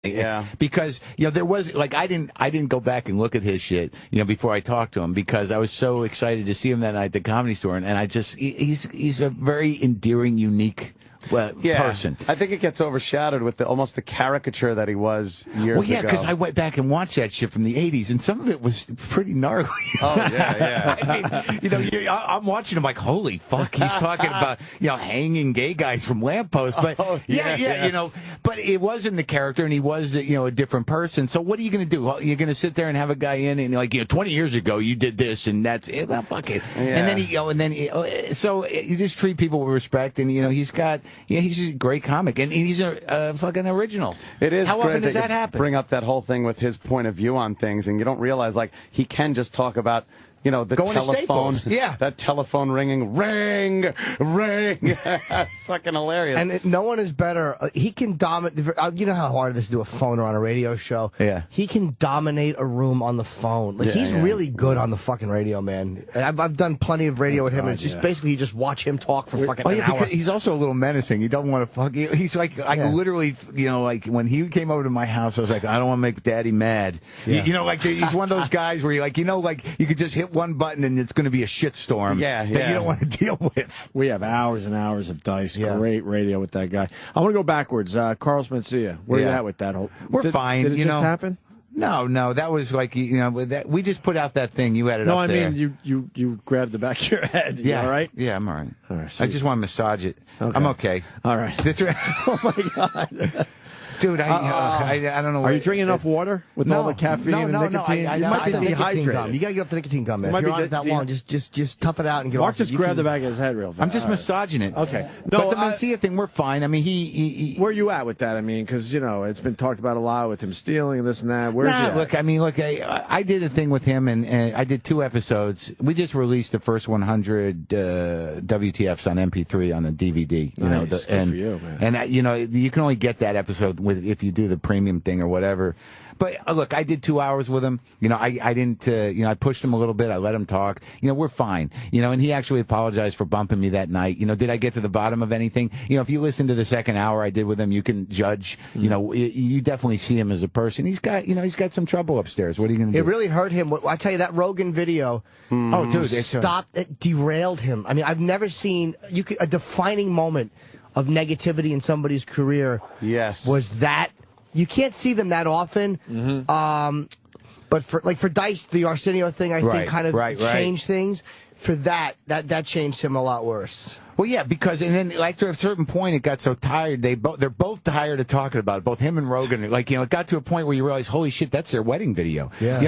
Yeah, because there was I didn't go back and look at his shit before I talked to him because I was so excited to see him that night at the Comedy Store, and I just he's a very endearing, unique person. I think it gets overshadowed with almost the caricature that he was years ago. Well, yeah, because I went back and watched that shit from the '80s, and some of it was pretty gnarly. Oh yeah. I mean, I'm watching him like, holy fuck, he's talking about hanging gay guys from lampposts, but but it wasn't the character, and he was a different person. So what are you going to do? You're going to sit there and have a guy in and 20 years ago you did this, and that's it. Well, fuck it. Yeah. And then so you just treat people with respect, and he's got. Yeah, he's a great comic, and he's a fucking original. It is. How often does that happen? Bring up that whole thing with his point of view on things, and you don't realize he can just talk about the going telephone. Yeah, that telephone ring. That's fucking hilarious. And no one is better. He can dominate. You know how hard it is to do a phone or on a radio show. Yeah, he can dominate a room on the phone. He's really good on the fucking radio, man. And I've done plenty of radio with him, and it's just basically you just watch him talk for fucking an hour. Because he's also a little menacing. You don't want to fuck. He's literally, when he came over to my house, I was like, I don't want to make Daddy mad. Yeah. He's one of those guys where you could just hit one button and it's going to be a shitstorm that you don't want to deal with. We have hours and hours of Dice. Great radio with that guy. I want to go backwards. Carlos Mencia, where are you at with that whole? We're fine. Did it just happen? No, that was that we just put out that thing. You had it up there. No, I mean, you grabbed the back of your head. You all right? Yeah, I'm all right. All right, I just want to massage it. Okay. I'm okay. All right. Oh, my God. Dude, I don't know. Are you drinking enough water with all the caffeine and nicotine? You might be dehydrated. You got to get off the nicotine gum, man. If you're on it that long, just tough it out and get off. Mark just grabbed the back of his head real fast. I'm just massaging it. Okay. No, but the Mencia thing, we're fine. I mean, he where are you at with that? I mean, because it's been talked about a lot with him stealing and this and that. Where's he at? Look, I did a thing with him, and I did 2 episodes. We just released the first 100 WTFs on MP3 on a DVD. Nice. Good for you, man. And you can only get that episode if you do the premium thing or whatever. But look, I did 2 hours with him. I didn't. I pushed him a little bit. I let him talk. We're fine. And he actually apologized for bumping me that night. Did I get to the bottom of anything? If you listen to the second hour I did with him, you can judge. You definitely see him as a person. He's got some trouble upstairs. What are you going to do? It really hurt him. I tell you, that Rogan video. Oh, dude, it derailed him. I mean, I've never seen a defining moment of negativity in somebody's career. Yes, was that. You can't see them that often. Mm-hmm. But for Dice, the Arsenio thing, I think, kind of changed things. For that changed him a lot worse. Well, yeah, because and then to a certain point, it got so tired. They're both tired of talking about it. Both him and Rogan. It got to a point where you realize, holy shit, that's their wedding video. Yeah.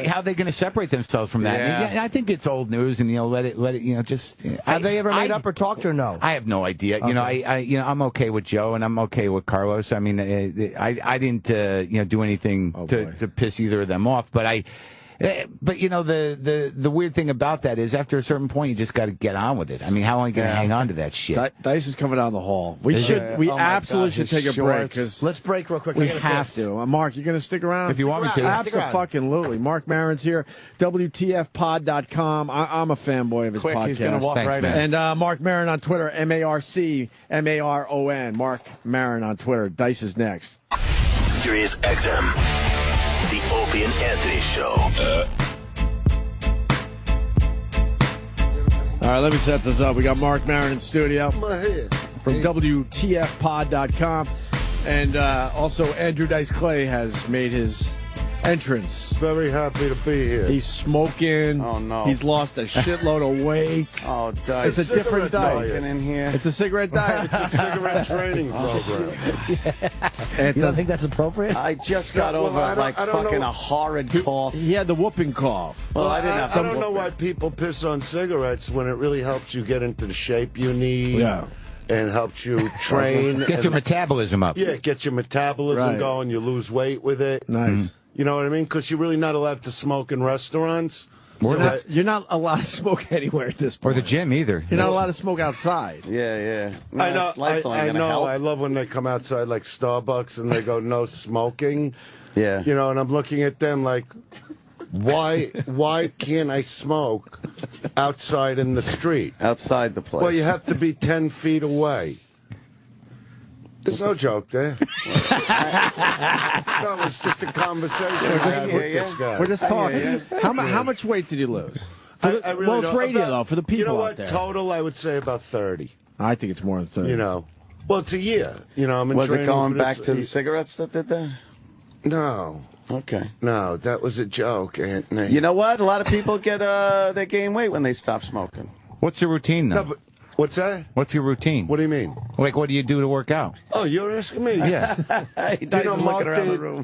How are they going to separate themselves from that? Yeah. And I think it's old news, and let it. Just have they ever made up or talked or no? I have no idea. Okay. I'm okay with Joe, and I'm okay with Carlos. I mean, I didn't do anything to piss either of them off, but But the weird thing about that is after a certain point you just got to get on with it. I mean, how are you going to hang on to that shit? Dice is coming down the hall. We absolutely should take a break. Let's break real quick. We have to. Mark, you going to stick around? If you want me to. Absolutely. Marc Maron's here. WTFpod.com. I'm a fanboy of his podcast. He's going to walk right in. And Marc Maron on Twitter. MarcMaron. Marc Maron on Twitter. Dice is next. Sirius-XM. The Opie and Anthony Show. All right, let me set this up. We got Marc Maron in studio from WTFpod.com. And also Andrew Dice Clay has made his entrance. Very happy to be here. He's smoking. Oh, no. He's lost a shitload of weight. Oh, Dice. It's a different diet. In here. It's a cigarette diet. It's a cigarette training program. You don't think that's appropriate? I just got over a horrid cough. He had the whooping cough. Well, I didn't have I don't know why people piss on cigarettes when it really helps you get into the shape you need. Yeah. And helps you train. Get your metabolism up. Yeah, get your metabolism going. You lose weight with it. Nice. You know what I mean? Because you're really not allowed to smoke in restaurants. You're not allowed to smoke anywhere at this point. Or the gym either. You're not allowed to smoke outside. Yeah. No, I know. I know. I love when they come outside like Starbucks and they go no smoking. Yeah. And I'm looking at them like, why can't I smoke outside in the street? Outside the place. Well, you have to be 10 feet away. There's no joke there. No, it's just a conversation I had with this guy. We're just talking. How much weight did you lose? I really well, it's radio, though, for the people you know what, out there. Total, I would say about 30. I think it's more than 30. You know. Well, it's a year. You know, I'm in Was it training going for back this- to the cigarettes that did that? No. Okay. No, that was a joke, Anthony. You know what? A lot of people get they gain weight when they stop smoking. What's your routine, though? No, but what's that? What's your routine? What do you mean? Like, what do you do to work out? Oh, you're asking me? Yeah. You know,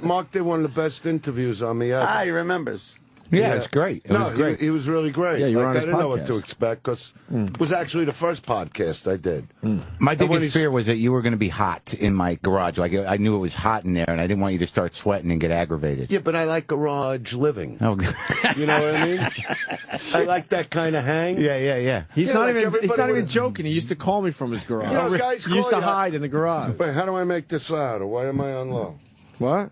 Mark did one of the best interviews on me ever. He remembers. Yeah, it's great. It was great. He was really great. Yeah, you were on I his didn't know what podcast. to expect because it was actually the first podcast I did. My And when biggest fear was that you were going to be hot in my garage. Like, I knew it was hot in there, and I didn't want you to start sweating and get aggravated. Yeah, but I like garage living. Oh. You know what I mean? I like that kind of hang. Yeah. He's Yeah, not like even. He's everybody not even would- joking. He used to call me from his garage. You know, guys he used call to you- hide in the garage. Wait, how do I make this louder? Why am I on low? What?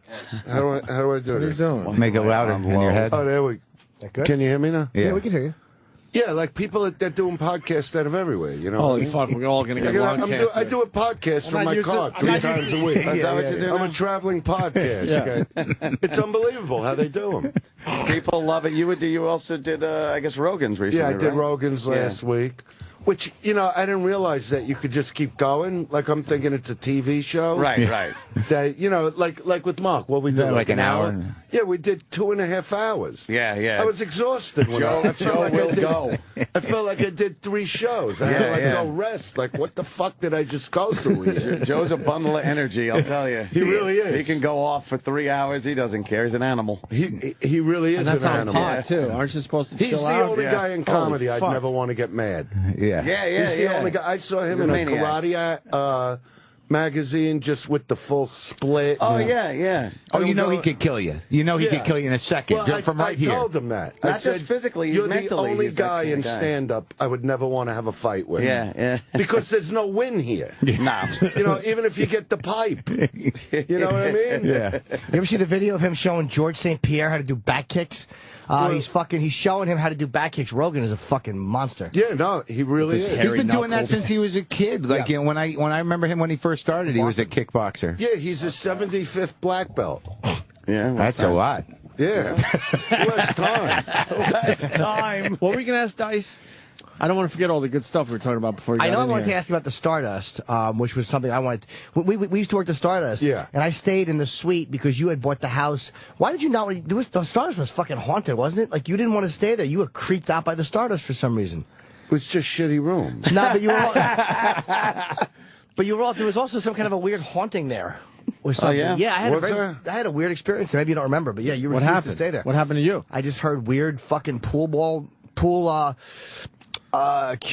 How do I do What are you this? doing? Make it louder in your head. Oh, there we. That good? Can you hear me now? Yeah, we can hear you. Yeah, like people that doing podcasts out of everywhere. You know. Holy fuck! We're all gonna get lung cancer. I do a podcast I'm from not my used to- car I'm 3 not times a week. Is that what you do I'm now? a traveling podcast. Yeah. Okay? It's unbelievable how they do them. People love it. You also did, I guess, Rogan's recently, Yeah, I did right? Rogan's last week. Which, you know, I didn't realize that you could just keep going. Like, I'm thinking it's a TV show. Right, right. That, you know, like with Mark, what we did. Yeah, like an hour. Yeah, we did 2.5 hours. Yeah. I was exhausted when I felt like will I did. go. I felt like I did 3 shows. I had to go rest. Like, what the fuck did I just go through here? Joe's a bundle of energy, I'll tell you. He really is. He can go off for 3 hours. He doesn't care. He's an animal. He really is And that's an on animal. pot too. Aren't you supposed to He's chill the out? only guy in comedy I'd fuck. never want to get mad. Yeah. He's the only guy. I saw him He's a in a maniac. karate magazine just with the full split. Oh, yeah. Oh, you know he could kill you. You know he Yeah. could kill you in a second. Well, Just from right I here. told him that. Not I just said, physically, you're the mentally, only he's that guy kind in of guy." stand-up I would never want to have a fight with. Yeah. Because there's no win here. No. You know, even if you get the pipe. You know what I mean? Yeah. You ever see the video of him showing George St. Pierre how to do back kicks? He's showing him how to do back kicks. Rogan is a fucking monster. Yeah, no, he really is. He's been doing that since he was a kid. Like, you know, when I remember him when he first started, he was a kickboxer. Yeah, he's a 75th black belt. Yeah. That's a lot. Yeah. Less time. Last time. What were you gonna ask Dice? I don't want to forget all the good stuff we were talking about before you got I know I in wanted here. to ask you about the Stardust, which was something I wanted. We used to work the Stardust, Yeah. and I stayed in the suite because you had bought the house. Why did you not? The Stardust was fucking haunted, wasn't it? Like you didn't want to stay there. You were creeped out by the Stardust for some reason. It was just shitty rooms. No, but you were. But you were all. There was also some kind of a weird haunting there. Or something. yeah? Yeah, I had Was there? I had a weird experience. Maybe you don't remember, but yeah, you What refused happened? to stay there. What happened to you? I just heard weird fucking cue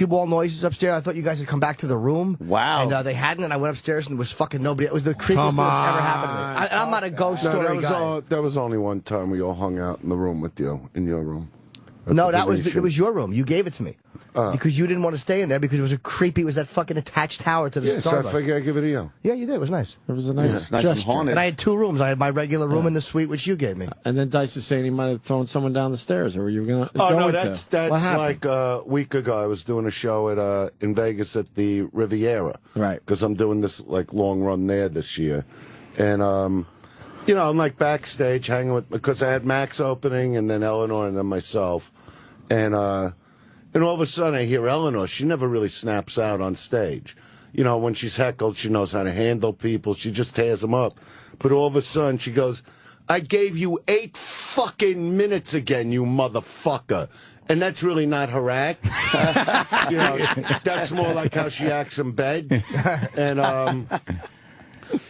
ball noises upstairs. I thought you guys had come back to the room. Wow. And they hadn't, and I went upstairs and there was fucking nobody. It was the creepiest thing that's ever happened to me. I'm not a ghost No, story guy. that was only one time we all hung out in the room with you, in your room. At No, the it Venetian. was your room. You gave it to me. Because you didn't want to stay in there because it was it was that fucking attached tower to the Yeah, so I Starbucks. figured I'd give it to you. Yeah, you did. It was nice. It was a nice It's nice and gesture. haunted. And I had 2 rooms. I had my regular room in the suite, which you gave me. And then Dice is saying he might have thrown someone down the stairs, or were you going? Oh, no, to? that's What happened? like a week ago. I was doing a show at in Vegas at the Riviera. Right. Because I'm doing this, like, long run there this year. And, you know, I'm, like, backstage hanging with, because I had Max opening and then Eleanor and then myself. And all of a sudden I hear Eleanor. She never really snaps out on stage. You know, when she's heckled, she knows how to handle people. She just tears them up. But all of a sudden she goes, I gave you 8 fucking minutes again, you motherfucker. And that's really not her act. You know, that's more like how she acts in bed. And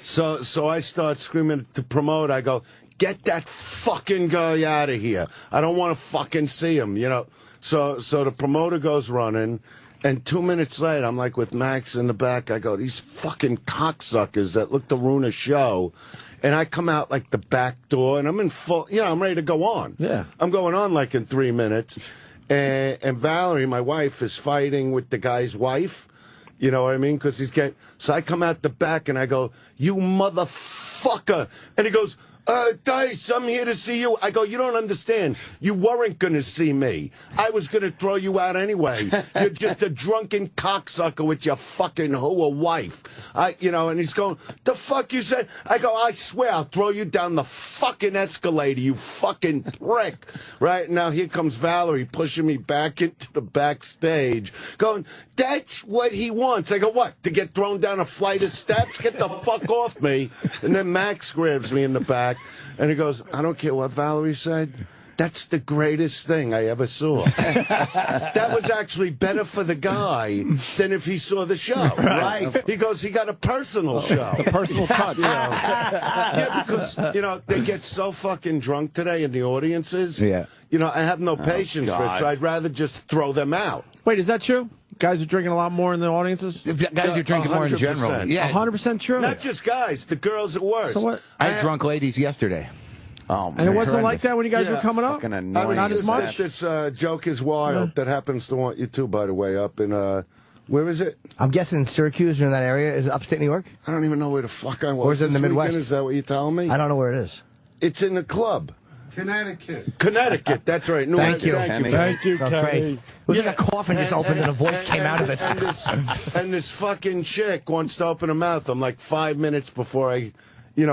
so I start screaming to promote. I go, get that fucking guy out of here. I don't want to fucking see him, you know. So the promoter goes running, and 2 minutes later, I'm like with Max in the back. I go, these fucking cocksuckers that look to ruin a show. And I come out like the back door, and I'm in full, you know, I'm ready to go on. Yeah. I'm going on like in 3 minutes. And Valerie, my wife, is fighting with the guy's wife. You know what I mean? Because he's getting. So I come out the back and I go, you motherfucker. And he goes, Dice, I'm here to see you. I go, you don't understand. You weren't going to see me. I was going to throw you out anyway. You're just a drunken cocksucker with your fucking whore wife. And he's going, the fuck you said? I go, I swear I'll throw you down the fucking escalator, you fucking prick. Right now, here comes Valerie pushing me back into the backstage, going, that's what he wants. I go, what? To get thrown down a flight of steps? Get the fuck off me. And then Max grabs me in the back, and he goes, I don't care what Valerie said. That's the greatest thing I ever saw. That was actually better for the guy than if he saw the show. Right. He goes, he got a personal show. A personal touch. Yeah, because, they get so fucking drunk today in the audiences. Yeah. I have no patience for it, so I'd rather just throw them out. Wait, is that true? Guys are drinking a lot more in the audiences? Guys are drinking more in general. Yeah. 100% true. Not just guys. The girls are worse. So what? I had drunk ladies yesterday. Oh, man. And it wasn't like that when you guys were coming up? Not as much. This joke is wild. That happens to want you too, by the way, up in, where is it? I'm guessing Syracuse or in that area. Is it upstate New York? I don't even know where the fuck I was. Or is it in the Midwest? Is that what you're telling me? I don't know where it is. It's in the club. Connecticut, that's right. Thank you. Thank you, Oh, Kenny. great. It was like a coffin just opened and a voice came out of it. And this fucking chick wants to open her mouth. I'm like 5 minutes before I,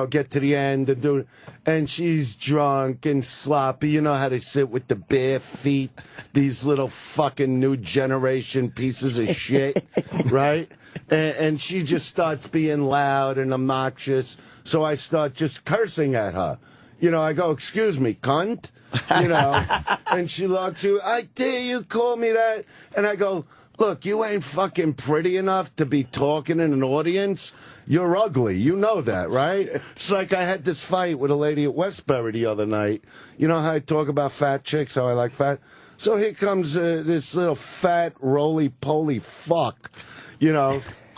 get to the end and do it. And she's drunk and sloppy. You know how they sit with the bare feet. These little fucking new generation pieces of shit, right? And she just starts being loud and obnoxious. So I start just cursing at her. I go, excuse me, cunt. And she looks at you, I dare you call me that. And I go, look, you ain't fucking pretty enough to be talking in an audience. You're ugly. You know that, right? It's like I had this fight with a lady at Westbury the other night. You know how I talk about fat chicks, how I like fat? So here comes this little fat, roly-poly fuck,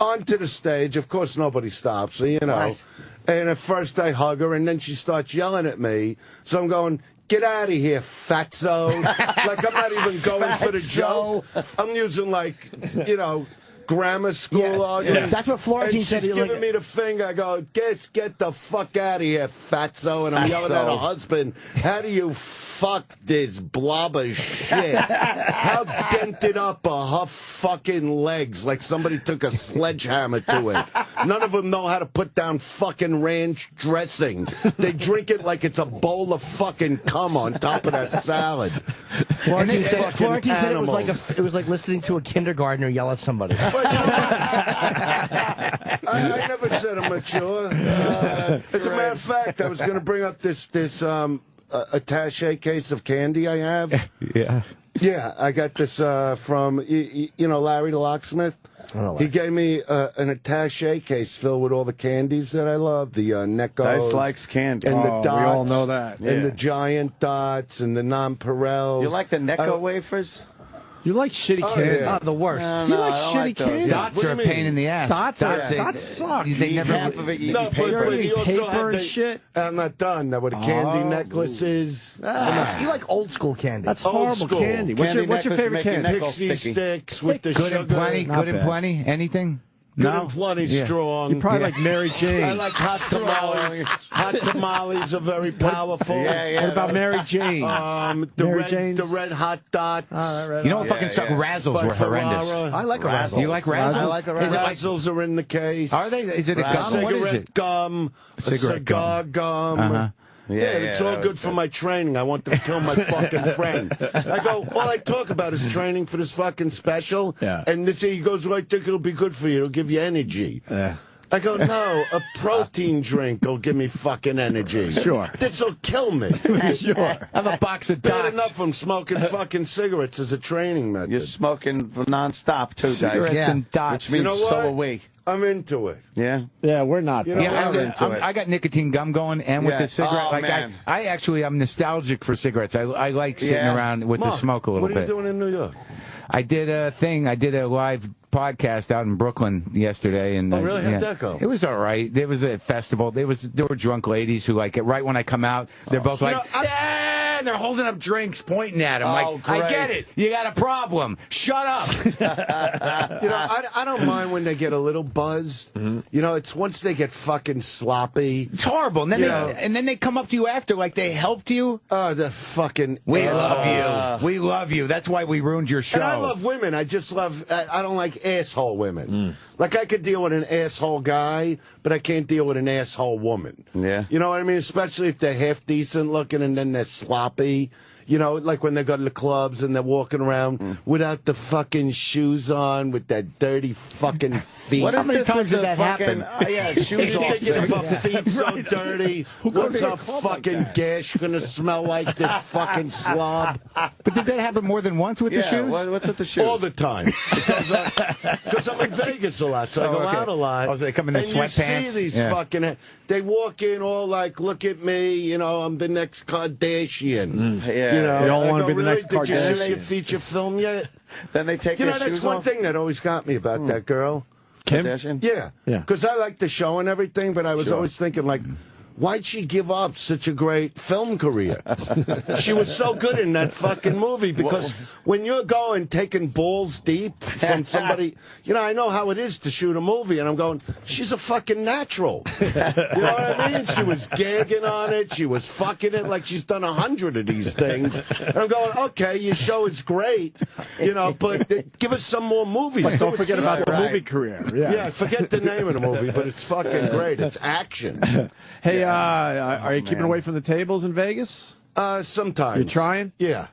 onto the stage. Of course, nobody stops her, Right. And at first I hug her, and then she starts yelling at me. So I'm going, get out of here, fatso. Like I'm not even going for the joke. I'm using grammar school argument. That's what Florentine said. She's giving me the finger. I go, get the fuck out of here, fatso. And I'm yelling at her husband, how do you fuck this blob of shit? How dented up are her fucking legs like somebody took a sledgehammer to it? None of them know how to put down fucking ranch dressing. They drink it like it's a bowl of fucking cum on top of their salad. Florentine said it was like listening to a kindergartner yell at somebody. I never said I'm mature. As a matter of fact, I was going to bring up this attache case of candy I have. Yeah. Yeah, I got this from, Larry the locksmith. He gave me an attache case filled with all the candies that I love. The Neckos. Dice likes candy. And the dots. We all know that. And the giant dots and the nonpareils. You like the Necco wafers? You like shitty candy. yeah. The worst. You like shitty candy. Dots are a pain in the ass. Dots suck. They never. Half of it, you No, eat paper. but he also Paper had and the shit. I'm not done. With the candy necklaces. You like old school candy. That's Old horrible school. candy. What's your Necklace favorite make your candy? neck all Pixie sticky. sticks with the Good sugar. and plenty. Not Good and bad. plenty. Anything? Good No. and plenty Yeah. strong. You probably like Mary Jane. I like hot tamales. Hot tamales are very powerful. Yeah. What about Mary Jane? The red hot dots. You know what fucking suck? Razzles were horrendous. I like a razzle. You like Razzles? I like a razzle. Razzles are in the case. Are they? Is it a gum? What is Cigarette it? gum. Cigarette cigar gum. Yeah, it's all that good was for my training. I want to kill my fucking friend. I go, all I talk about is training for this fucking special. Yeah. And he goes, well, I think it'll be good for you. It'll give you energy. Yeah. I go, no, a protein drink will give me fucking energy. Sure. This'll kill me. Sure. Have a box of Bad dots. enough from smoking fucking cigarettes as a training method. You're smoking nonstop too, Cigarettes Dice. and dots. Which means You know so what? are we. I'm into it. Yeah. Yeah, we're not. You know, Yeah, I got nicotine gum going, and with Yeah. the cigarette, Oh, man. I'm nostalgic for cigarettes. I like sitting Yeah. around with the Mark, smoke a little what are bit. you doing in New York? I did a thing. I did a live podcast out in Brooklyn yesterday, and Oh, really? How'd that go? It was all right. There was a festival. There were drunk ladies who like it right when I come out. They're both like, know, yeah, and they're holding up drinks, pointing at him. Oh, like, I get it. You got a problem. Shut up. I don't mind when they get a little buzzed. It's once they get fucking sloppy. It's horrible. And then they come up to you after like they helped you. Oh, the fucking We assholes. love you. We love you. That's why we ruined your show. And I love women. I just love. I don't like asshole women. Like I could deal with an asshole guy, but I can't deal with an asshole woman. Yeah. You know what I mean? Especially if they're half decent looking and then they're sloppy. Like when they go to the clubs and they're walking around without the fucking shoes on, with that dirty fucking feet. How many times did that happen? Yeah, shoes off. Thinking of her feet so dirty. What's her fucking gash gonna smell like, this fucking slob? But did that happen more than once with the shoes? What's with the shoes? All the time. Because I'm in Vegas a lot, so I go out a lot. Oh, so they come in the sweatpants? And you see these fucking... They walk in all like, look at me, I'm the next Kardashian. Yeah. They all want to be the next Did you see Kardashian. your feature film yet? Then they take their shoes That's one off? thing that always got me about that girl. Kim? Kardashian? Yeah. Yeah. Because I like the show and everything, but I was always thinking, like, why'd she give up such a great film career? She was so good in that fucking movie, because when you're taking balls deep from somebody, I know how it is to shoot a movie, and I'm going, she's a fucking natural. You know what I mean? She was gagging on it. She was fucking it like she's done 100 of these things. And I'm going, okay, your show is great, but give us some more movies. But don't forget about the movie career. Yeah, forget the name of the movie, but it's fucking great. It's action. Hey, are you keeping away from the tables in Vegas? Sometimes. You trying? Yeah.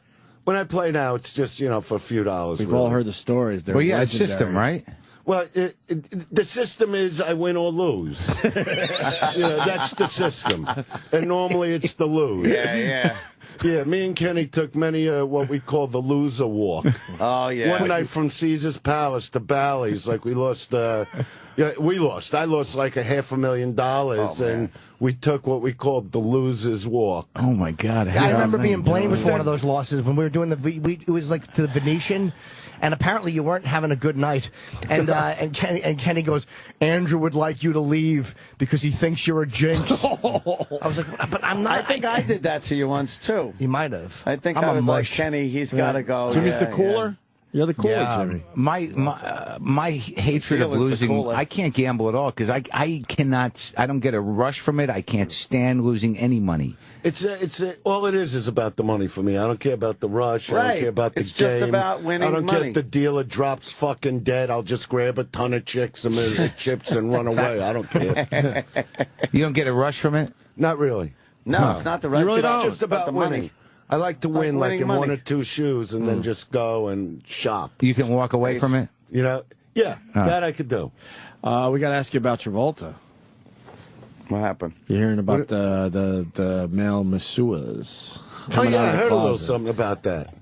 When I play now, it's just, for a few dollars. We've really. all heard the stories. They're Well, yeah, it's legendary. system, right? Well, the system is I win or lose. That's the system. And normally it's the lose. Yeah. Yeah, me and Kenny took many what we call the loser walk. Oh, yeah. One night from Caesar's Palace to Bally's, like we lost... we lost. I lost like $500,000, and we took what we called the loser's walk. Oh, my God. I remember being blamed for one of those losses when we were doing it was like to the Venetian, and apparently you weren't having a good night. And Kenny goes, Andrew would like you to leave because he thinks you're a jinx. I was like, but I'm not. I think I did that to you once, too. You might have. I think I'm I a was like, mush. Kenny, he's got to go. Jimmy's the cooler? You're the cooler, Jimmy. My hatred of Feel is the losing, cooler. I can't gamble at all because I don't get a rush from it. I can't stand losing any money. All it is about the money for me. I don't care about the rush. I Right. don't care about the It's game. just about winning I don't care money. if the dealer drops fucking dead. I'll just grab a ton of chicks and chips and run away. I don't care. You don't get a rush from it? Not really. No, it's not the right. It's it's just about the winning. money. I like to win like winning in money. one or two shoes and then just go and shop. You can walk away from it? Yeah, that I could do. We got to ask you about Travolta. What happened? You're hearing about the male masseuses. Oh, yeah, I heard a little something about that.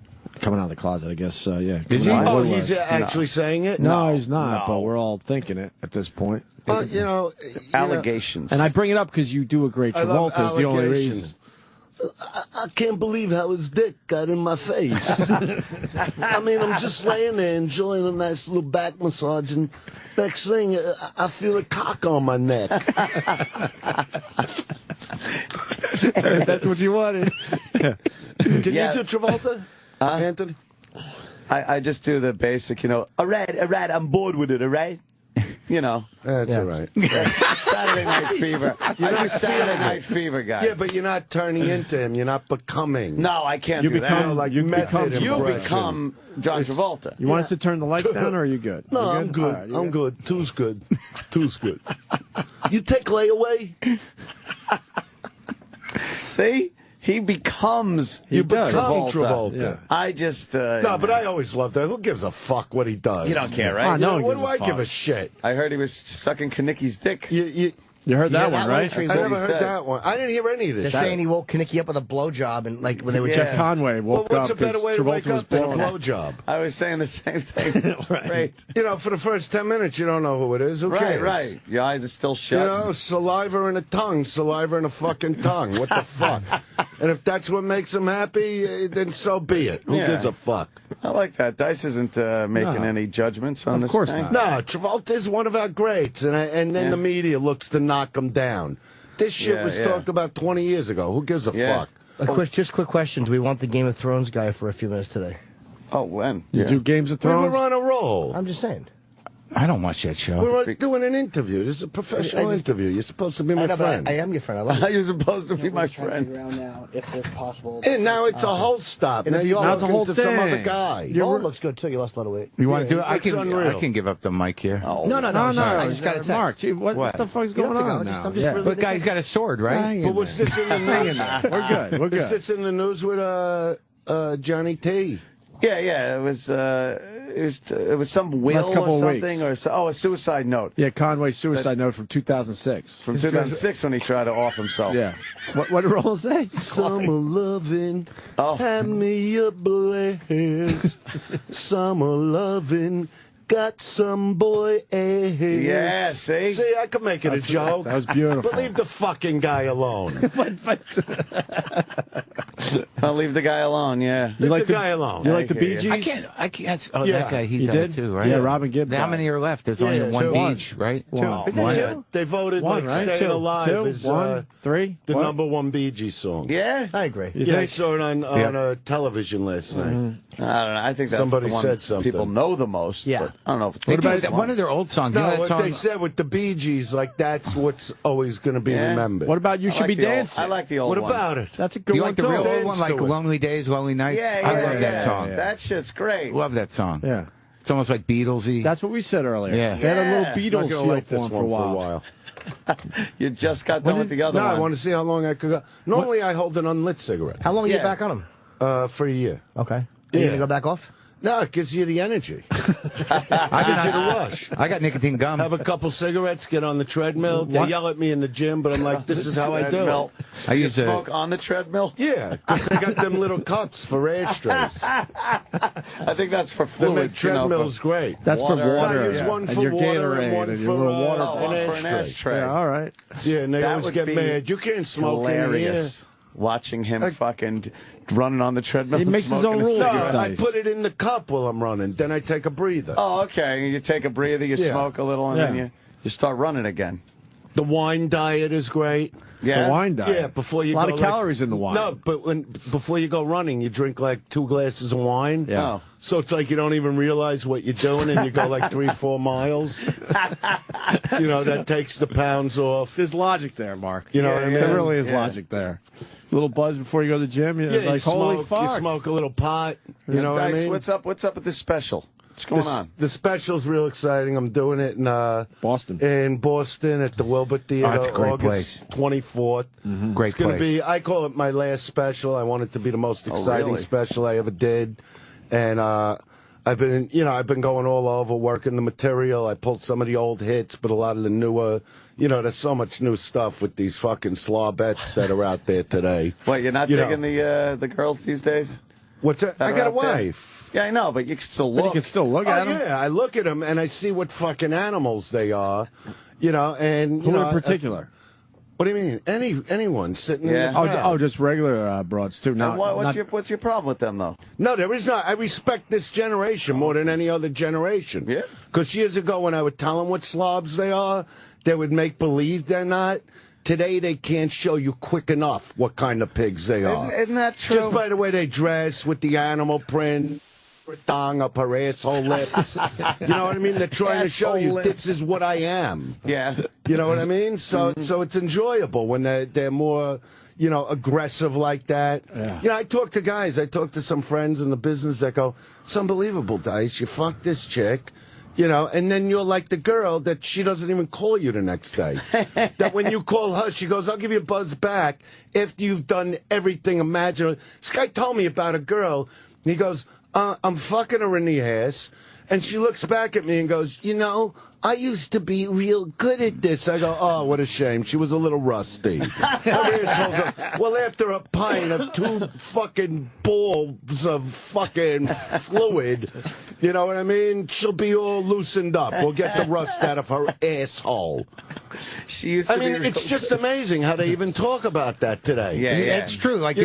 Coming out of the closet, I guess, yeah. Is he? Coming out Oh, of the he's closet. actually saying it? No, he's not, but we're all thinking it at this point. Allegations. And I bring it up because you do a great I love Travolta is the only allegations. reason. I can't believe how his dick got in my face. I mean, I'm just laying there enjoying a nice little back massage, and next thing, I feel a cock on my neck. That's what you wanted. Can you do Travolta, Anthony? I just do the basic, all right, I'm bored with it, all right? That's all right. Saturday Night Fever. You're not Saturday Night Fever guy. Yeah, but you're not turning into him. You're not becoming. No, I can't You do become that. like you method become You impression. become John Travolta. You want us to turn the lights down, or are you good? No, You I'm good. All right, you I'm good. Two's good. Two's good. You take layaway? See? He becomes You become Travolta. Travolta. Yeah. I just... No, but I always loved that. Who gives a fuck what he does? You don't care, right? Ah, no, What gives do a I fuck. give a shit? I heard he was sucking Kanicki's dick. You heard that Yeah, one, that right? one I never he heard said. that one. I didn't hear any of They're this. saying he woke Kanicki up with a blowjob, and like when they were Yeah. just Jeff Conway Well, woke what's up a better because way to wake Travolta was up than a blowing him. blowjob? I was saying the same thing. It's great. For the first 10 minutes, you don't know who it is. Who cares? Right. Your eyes are still shut. Saliva in a tongue, saliva in a fucking tongue. What the fuck? And if that's what makes him happy, then so be it. Who Yeah. gives a fuck? I like that. Dice isn't making any judgments on Of this course thing. not. No, Travolta's one of our greats, and then the media looks to knock him down. This shit was talked about 20 years ago. Who gives a Yeah. fuck? Quick question. Do we want the Game of Thrones guy for a few minutes today? Oh, when? You do Games of We Thrones? were on a roll. I'm just saying. I don't watch that show. We were doing an interview. This is a professional interview. You're supposed to be my friend. I am your friend. I love you. You're supposed to be my Trying to friend. figure out now if it's possible. And now it's a whole stop. Now you're Now it's a looking whole to some other thing. guy. Your hair looks good too. You lost a lot of weight. You want to do it? it's I unreal. can give up the mic here. Oh, No. I just got a text. Mark, gee, what the fuck's going on now? I'm just really But guy's got a sword, right? Hang in But was there. this in the news? We're good. We're Was good. this in the news with Johnny T? Yeah. It was some will Last couple or of something, weeks. or a suicide note Yeah, Conway's suicide note from 2006. from 2006 when he tried to off himself. Yeah. What did Roland say? Summer loving, Oh. had me a blast. Summer loving, got some boy ass. Yeah, see? See, I could make it a joke. That was beautiful. But leave the fucking guy alone. I'll leave the guy alone. Yeah. Leave the guy alone. You like the I Bee hear you. Gees? I can't. Oh, Yeah. that guy, he You died did? too, right? Yeah, Robin Gibb How died. many are left? There's Yeah, only one two. beach, right? Wow. One. Yeah, they voted One, like right? Staying Two. Alive Two? is One? Three? the What? number one Bee Gees song. Yeah? I agree. You Yeah, I think? saw it on television last night. I don't know. I think that's Somebody the one said something. people know the most. Yeah. But I don't know if it's They the did best that- one of their old songs. You know No, that what song? they said with the Bee Gees, like that's what's always going to be Yeah. remembered. What about You I Should like Be the old- Dancing? I like the old What one. about it? That's a good You one, like the too. real old Dance one, like to it. Lonely Days, Lonely Nights? Yeah, I love that song. That shit's great. Love that song. Yeah. It's almost like Beatlesy. That's what we said earlier. Yeah. They had a Yeah. little I'm Beatles not feel gonna like for this him one for a while. You just got done with the other No, one. I want to see how long I could go. Normally, I hold an unlit cigarette How long are you Yeah. back on them? for a year. Okay. Are Yeah. you gonna go back off? No, it gives you the energy. Gives you the rush. I got nicotine gum. Have a couple cigarettes, get on the treadmill. They yell at me in the gym, but I'm like, this is how I do it. Treadmill. I You used to smoke on the treadmill? Yeah, because they got them little cups for ashtrays. I think that's for They fluids. make treadmills great. That's Water. for water. I use one and for your water Gatorade and one and for your little water. Oh, an for an ashtray. Yeah, all right. Yeah, and they That always would get be mad. You can't smoke Hilarious. in Watching him fucking running on the treadmill. He makes his smoking own a rules. here. cigarette. No, I nice. put it in the cup while I'm running. Then I take a breather. Oh, okay. You take a breather, you Yeah. smoke a little, and then Yeah. you start running again. The wine diet is great. Yeah. The wine diet. Yeah, before you a lot go, of like- calories in the wine. No, but before you go running, you drink like 2 glasses of wine. Yeah. Oh. So it's like you don't even realize what you're doing, and you go like 3-4 miles. You know, that takes the pounds off. There's logic there, Mark. You know what I mean? There really is Yeah. logic there. Little buzz before you go to the gym. You're Yeah, like, you holy smoke, fuck. you smoke a little pot. You know what I Dice, mean? what's up with this special? What's going on? The special's real exciting. I'm doing it in Boston. In Boston at the Wilbur Theater, it's a great August 24th. Great It's going to place. be. I call it my last special. I want it to be the most exciting really? special I ever did, and I've been going all over working the material. I pulled some of the old hits, but a lot of the newer. You know, there's so much new stuff with these fucking slobettes that are out there today. What, you're not You know. digging the girls these days? What's that? That I are got a out there? wife. Yeah, I know, but you can still look. But you can still look at Oh, them. yeah, I look at them and I see what fucking animals they are, you know, and you Who know, in particular? what do you mean? Anyone sitting Yeah. in the crowd. Just regular broads, too. And Not, what's not- your problem with them though? No, there is not. I respect this generation more than any other generation. Yeah. Because years ago, when I would tell them what slobs they are, they would make believe they're not. Today, they can't show you quick enough what kind of pigs they are. Isn't that true? Just by the way they dress with the animal print. Thong up her asshole lips. You know what I mean? They're trying to show you Asshole this is what I am. Yeah. You know what I mean? So it's enjoyable when they're more, you know, aggressive like that. Yeah. You know, I talk to some friends in the business that go, it's unbelievable, Dice. You fuck this chick. You know, and then you're like the girl that she doesn't even call you the next day. That when you call her, she goes, I'll give you a buzz back after you've done everything imaginable. This guy told me about a girl. He goes, I'm fucking her in the ass. And she looks back at me and goes, you know, I used to be real good at this. I go, oh, what a shame. She was a little rusty. Well, after a pint of 2 fucking balls of fucking fluid, You know what I mean? She'll be all loosened up. We'll get the rust out of her asshole. She used to be it's just amazing how they even talk about that today. Yeah. It's true. Like,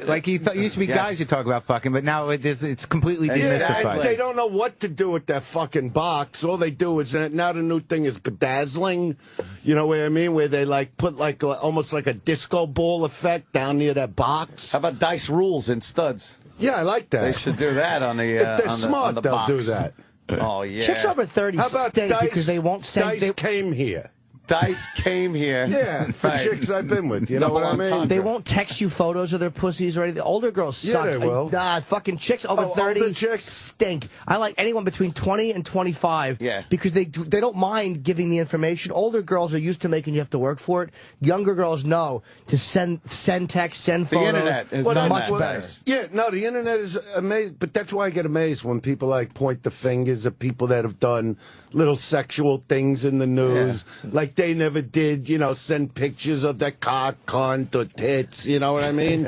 like used to be guys who talk about fucking, but now it's completely demystified. They don't know what to do with that fucking box. All they do is, now the new thing is bedazzling. You know what I mean? Where they like put like almost like a disco ball effect down near that box. How about dice rules and studs? Yeah, I like that. They should do that on the. If they're smart, they'll box. do that. Oh yeah. Chicks over 30 How about stink Dice, because they won't send. Dice came here. Dice came here. Yeah, for Right. chicks I've been with. You know what I mean? They won't text you photos of their pussies or anything. The older girls suck. Yeah, they will. Fucking chicks over 30 older chicks? stink. I like anyone between 20 and 25 because they don't mind giving the information. Older girls are used to making you have to work for it. Younger girls know to send text, send photos. The internet is much better. Yeah, no, the internet is amazing. But that's why I get amazed when people like point the fingers at people that have done little sexual things in the news. Like they never did, send pictures of their cock, cunt, or tits. You know what I mean?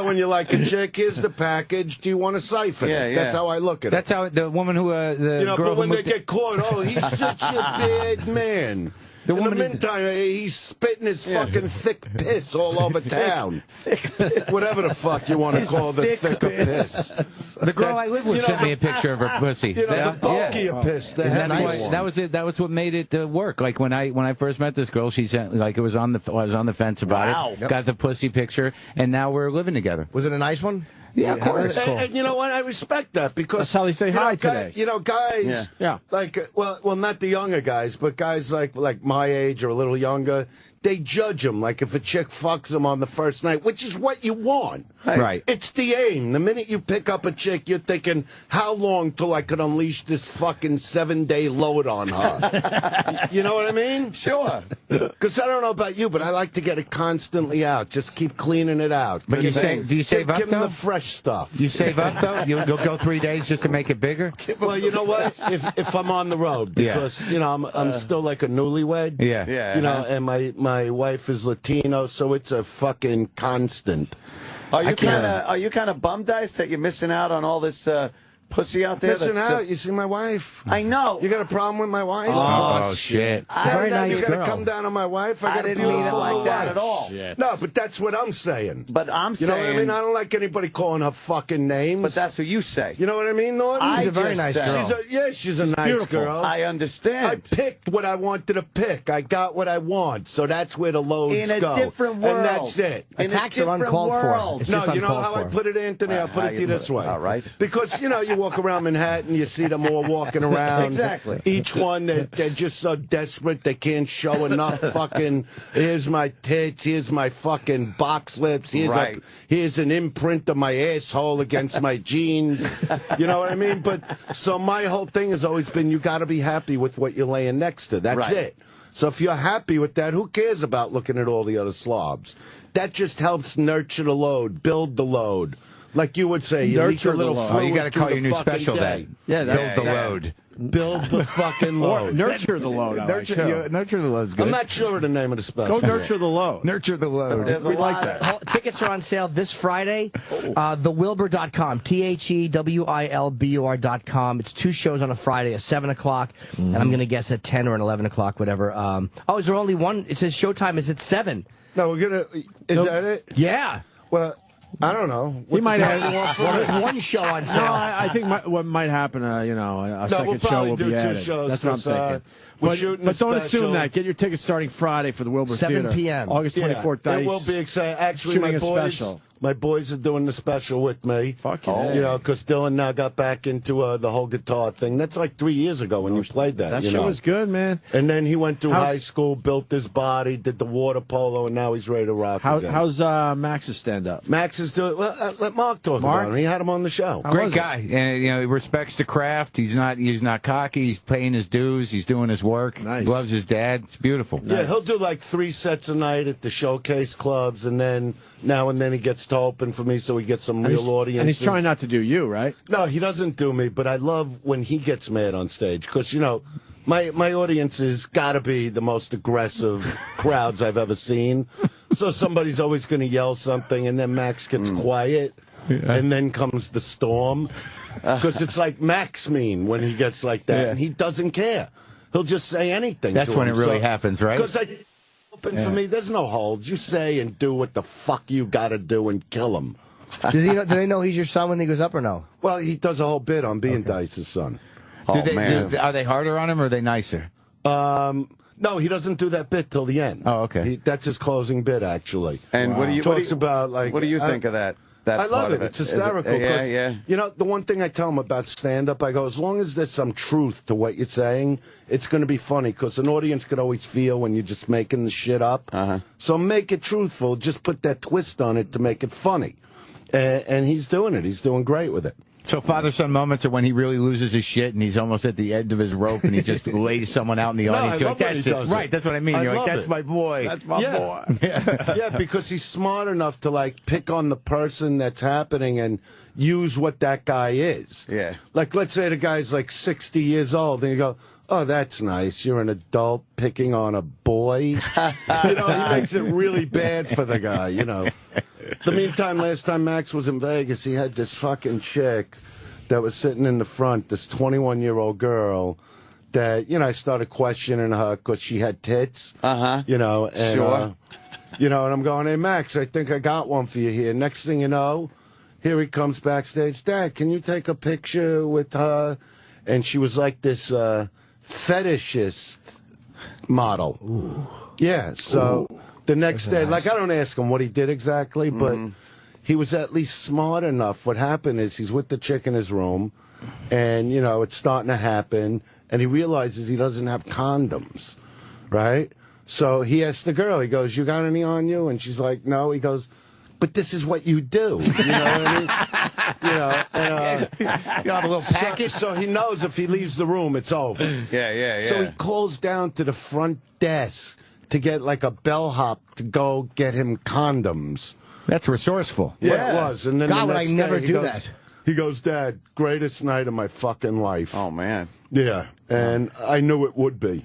When you like a chick, here's the package. Do you want to siphon it? That's how I look at it. That's how the woman who the girl but when who they get caught, he's such a bad man. In the meantime, he's spitting his fucking thick piss all over town. Whatever the fuck you want to call the thicker piss. The girl I live with sent me a picture of her pussy. The bulkier piss. The heavier one. That was what made it work. Like when I first met this girl, she sent I was on the fence about it. Got the pussy picture, and now we're living together. Was it a nice one? Yeah, of course. And you know what? I respect that because that's how they say hi today. Guys, like, well, not the younger guys, but guys like my age or a little younger, they judge them. Like if a chick fucks them on the first night, which is what you want. Right. It's the aim. The minute you pick up a chick, you're thinking, how long till I could unleash this fucking 7-day load on her? You know what I mean? Sure. Because I don't know about you, but I like to get it constantly out. Just keep cleaning it out. But do you save up, Give them though? the fresh stuff. You save up, though? You'll go 3 days just to make it bigger? Well, you know what? If I'm on the road, because, I'm still like a newlywed. Yeah. And my wife is Latino, so it's a fucking constant. Are you kind of bummed, Dice, that you're missing out on all this pussy out there? Missing out? You see my wife? I know. You got a problem with my wife? Oh shit! Very nice You're girl. gonna come down on my wife? I got a didn't mean it beautiful like that wife. at all. Shit. No, but that's what I'm saying. But I'm You know what I saying. mean? I don't like anybody calling her fucking names. But that's what you say. You know what I mean, Norton? She's a very nice girl. She's a nice girl. I understand. I picked what I wanted to pick. I got what I want. So that's where the loads In a go. different world. And that's it. Attacks are uncalled for. It's just No, you know uncalled how I for. put it, Anthony? I'll put it to you this way. All right. Because, you walk around Manhattan, you see them all walking around. Exactly. Each one, they're just so desperate they can't show enough fucking, here's my tits, here's my fucking box lips, here's an imprint of my asshole against my jeans. You know what I mean? But, so my whole thing has always been, you got to be happy with what you're laying next to. That's it. So if you're happy with that, who cares about looking at all the other slobs? That just helps nurture the load, build the load. Like you would say, you leak a little fluid. You got to call through your the new fucking special day. then. Yeah, Build the load. Build the fucking load. Nurture the load. I like, too. Nurture the load's good. I'm not sure of the name of the special. Go nurture the load. Nurture the load. We like that. Tickets are on sale this Friday. TheWilbur.com. TheWilbur.com. It's 2 shows on a Friday, at 7 o'clock, and I'm going to guess at 10 or at 11 o'clock, whatever. Is there only one? It says showtime is at 7. No, we're going to... Is that it? Yeah. Well, I don't know. We might have one show on sale. No, I think what might happen, a second show will be do 2 added. shows. That's what I'm thinking. We're shooting But a don't special. assume that. Get your tickets starting Friday for the Wilbur 7 Theater. p.m. August 24th. Dice. It will be exciting. Actually, Shooting my a boys... special. My boys are doing the special with me. Fuck yeah. Because Dylan now got back into the whole guitar thing. That's like 3 years ago when you played that. That show was good, man. And then he went through high school, built his body, did the water polo, and now he's ready to rock again. How's Max's stand-up? Max is doing... Well, let Mark talk about him. He had him on the show. Great guy, and he respects the craft. He's not cocky. He's paying his dues. He's doing his work. Nice. He loves his dad. It's beautiful. Yeah, he'll do like 3 sets a night at the showcase clubs, and then now and then he gets to open for me, so he gets some real audiences. And he's trying not to do you, right? No, he doesn't do me, but I love when he gets mad on stage, because, my audience has got to be the most aggressive crowds I've ever seen. So somebody's always going to yell something, and then Max gets quiet. and then comes the storm. Because it's like Max mean when he gets like that, and he doesn't care. He'll just say anything. That's to when him. it really happens, right? Because open for me, there's no holds. You say and do what the fuck you got to do and kill him. Do they know he's your son when he goes up or no? Well, he does a whole bit on being Dice's son. Man. Are they harder on him or are they nicer? No, he doesn't do that bit till the end. Oh, okay. That's his closing bit, actually. And what do you talks about like? What do you think of that? I love it. It's hysterical. Yeah. You know, the one thing I tell him about stand-up, I go, as long as there's some truth to what you're saying, it's going to be funny, because an audience could always feel when you're just making the shit up. So make it truthful. Just put that twist on it to make it funny. And he's doing it. He's doing great with it. So father-son moments are when he really loses his shit and he's almost at the end of his rope and he just lays someone out in the audience. I love when he does it. Right, that's what I mean. You're like, that's my boy. That's my boy. Yeah, because he's smart enough to like pick on the person that's happening and use what that guy is. Yeah. Like, let's say the guy's like 60 years old and you go, oh, that's nice. You're an adult picking on a boy. You know, he makes it really bad for the guy, you know. The meantime, last time Max was in Vegas, he had this fucking chick that was sitting in the front, this 21-year-old girl that, you know, I started questioning her because she had tits. You know, and, Sure. You know, and I'm going, hey, Max, I think I got one for you here. Next thing you know, here he comes backstage. Dad, can you take a picture with her? And she was like this fetishist model. Ooh. Yeah, so the next day, like, I don't ask him what he did exactly, but he was at least smart enough. What happened is he's with the chick in his room, and, you know, it's starting to happen, and he realizes he doesn't have condoms, right? So he asks the girl, he goes, you got any on you? And she's like, no. He goes, but this is what you do. You know what I mean? You know, and, You have a little package? so he knows if he leaves the room, it's over. Yeah. So he calls down to the front desk to get like a bellhop to go get him condoms. That's resourceful. Yeah, it was. And then God, the would I next never day, do that. He goes, Dad, greatest night of my fucking life. Oh man. Yeah, and I knew it would be.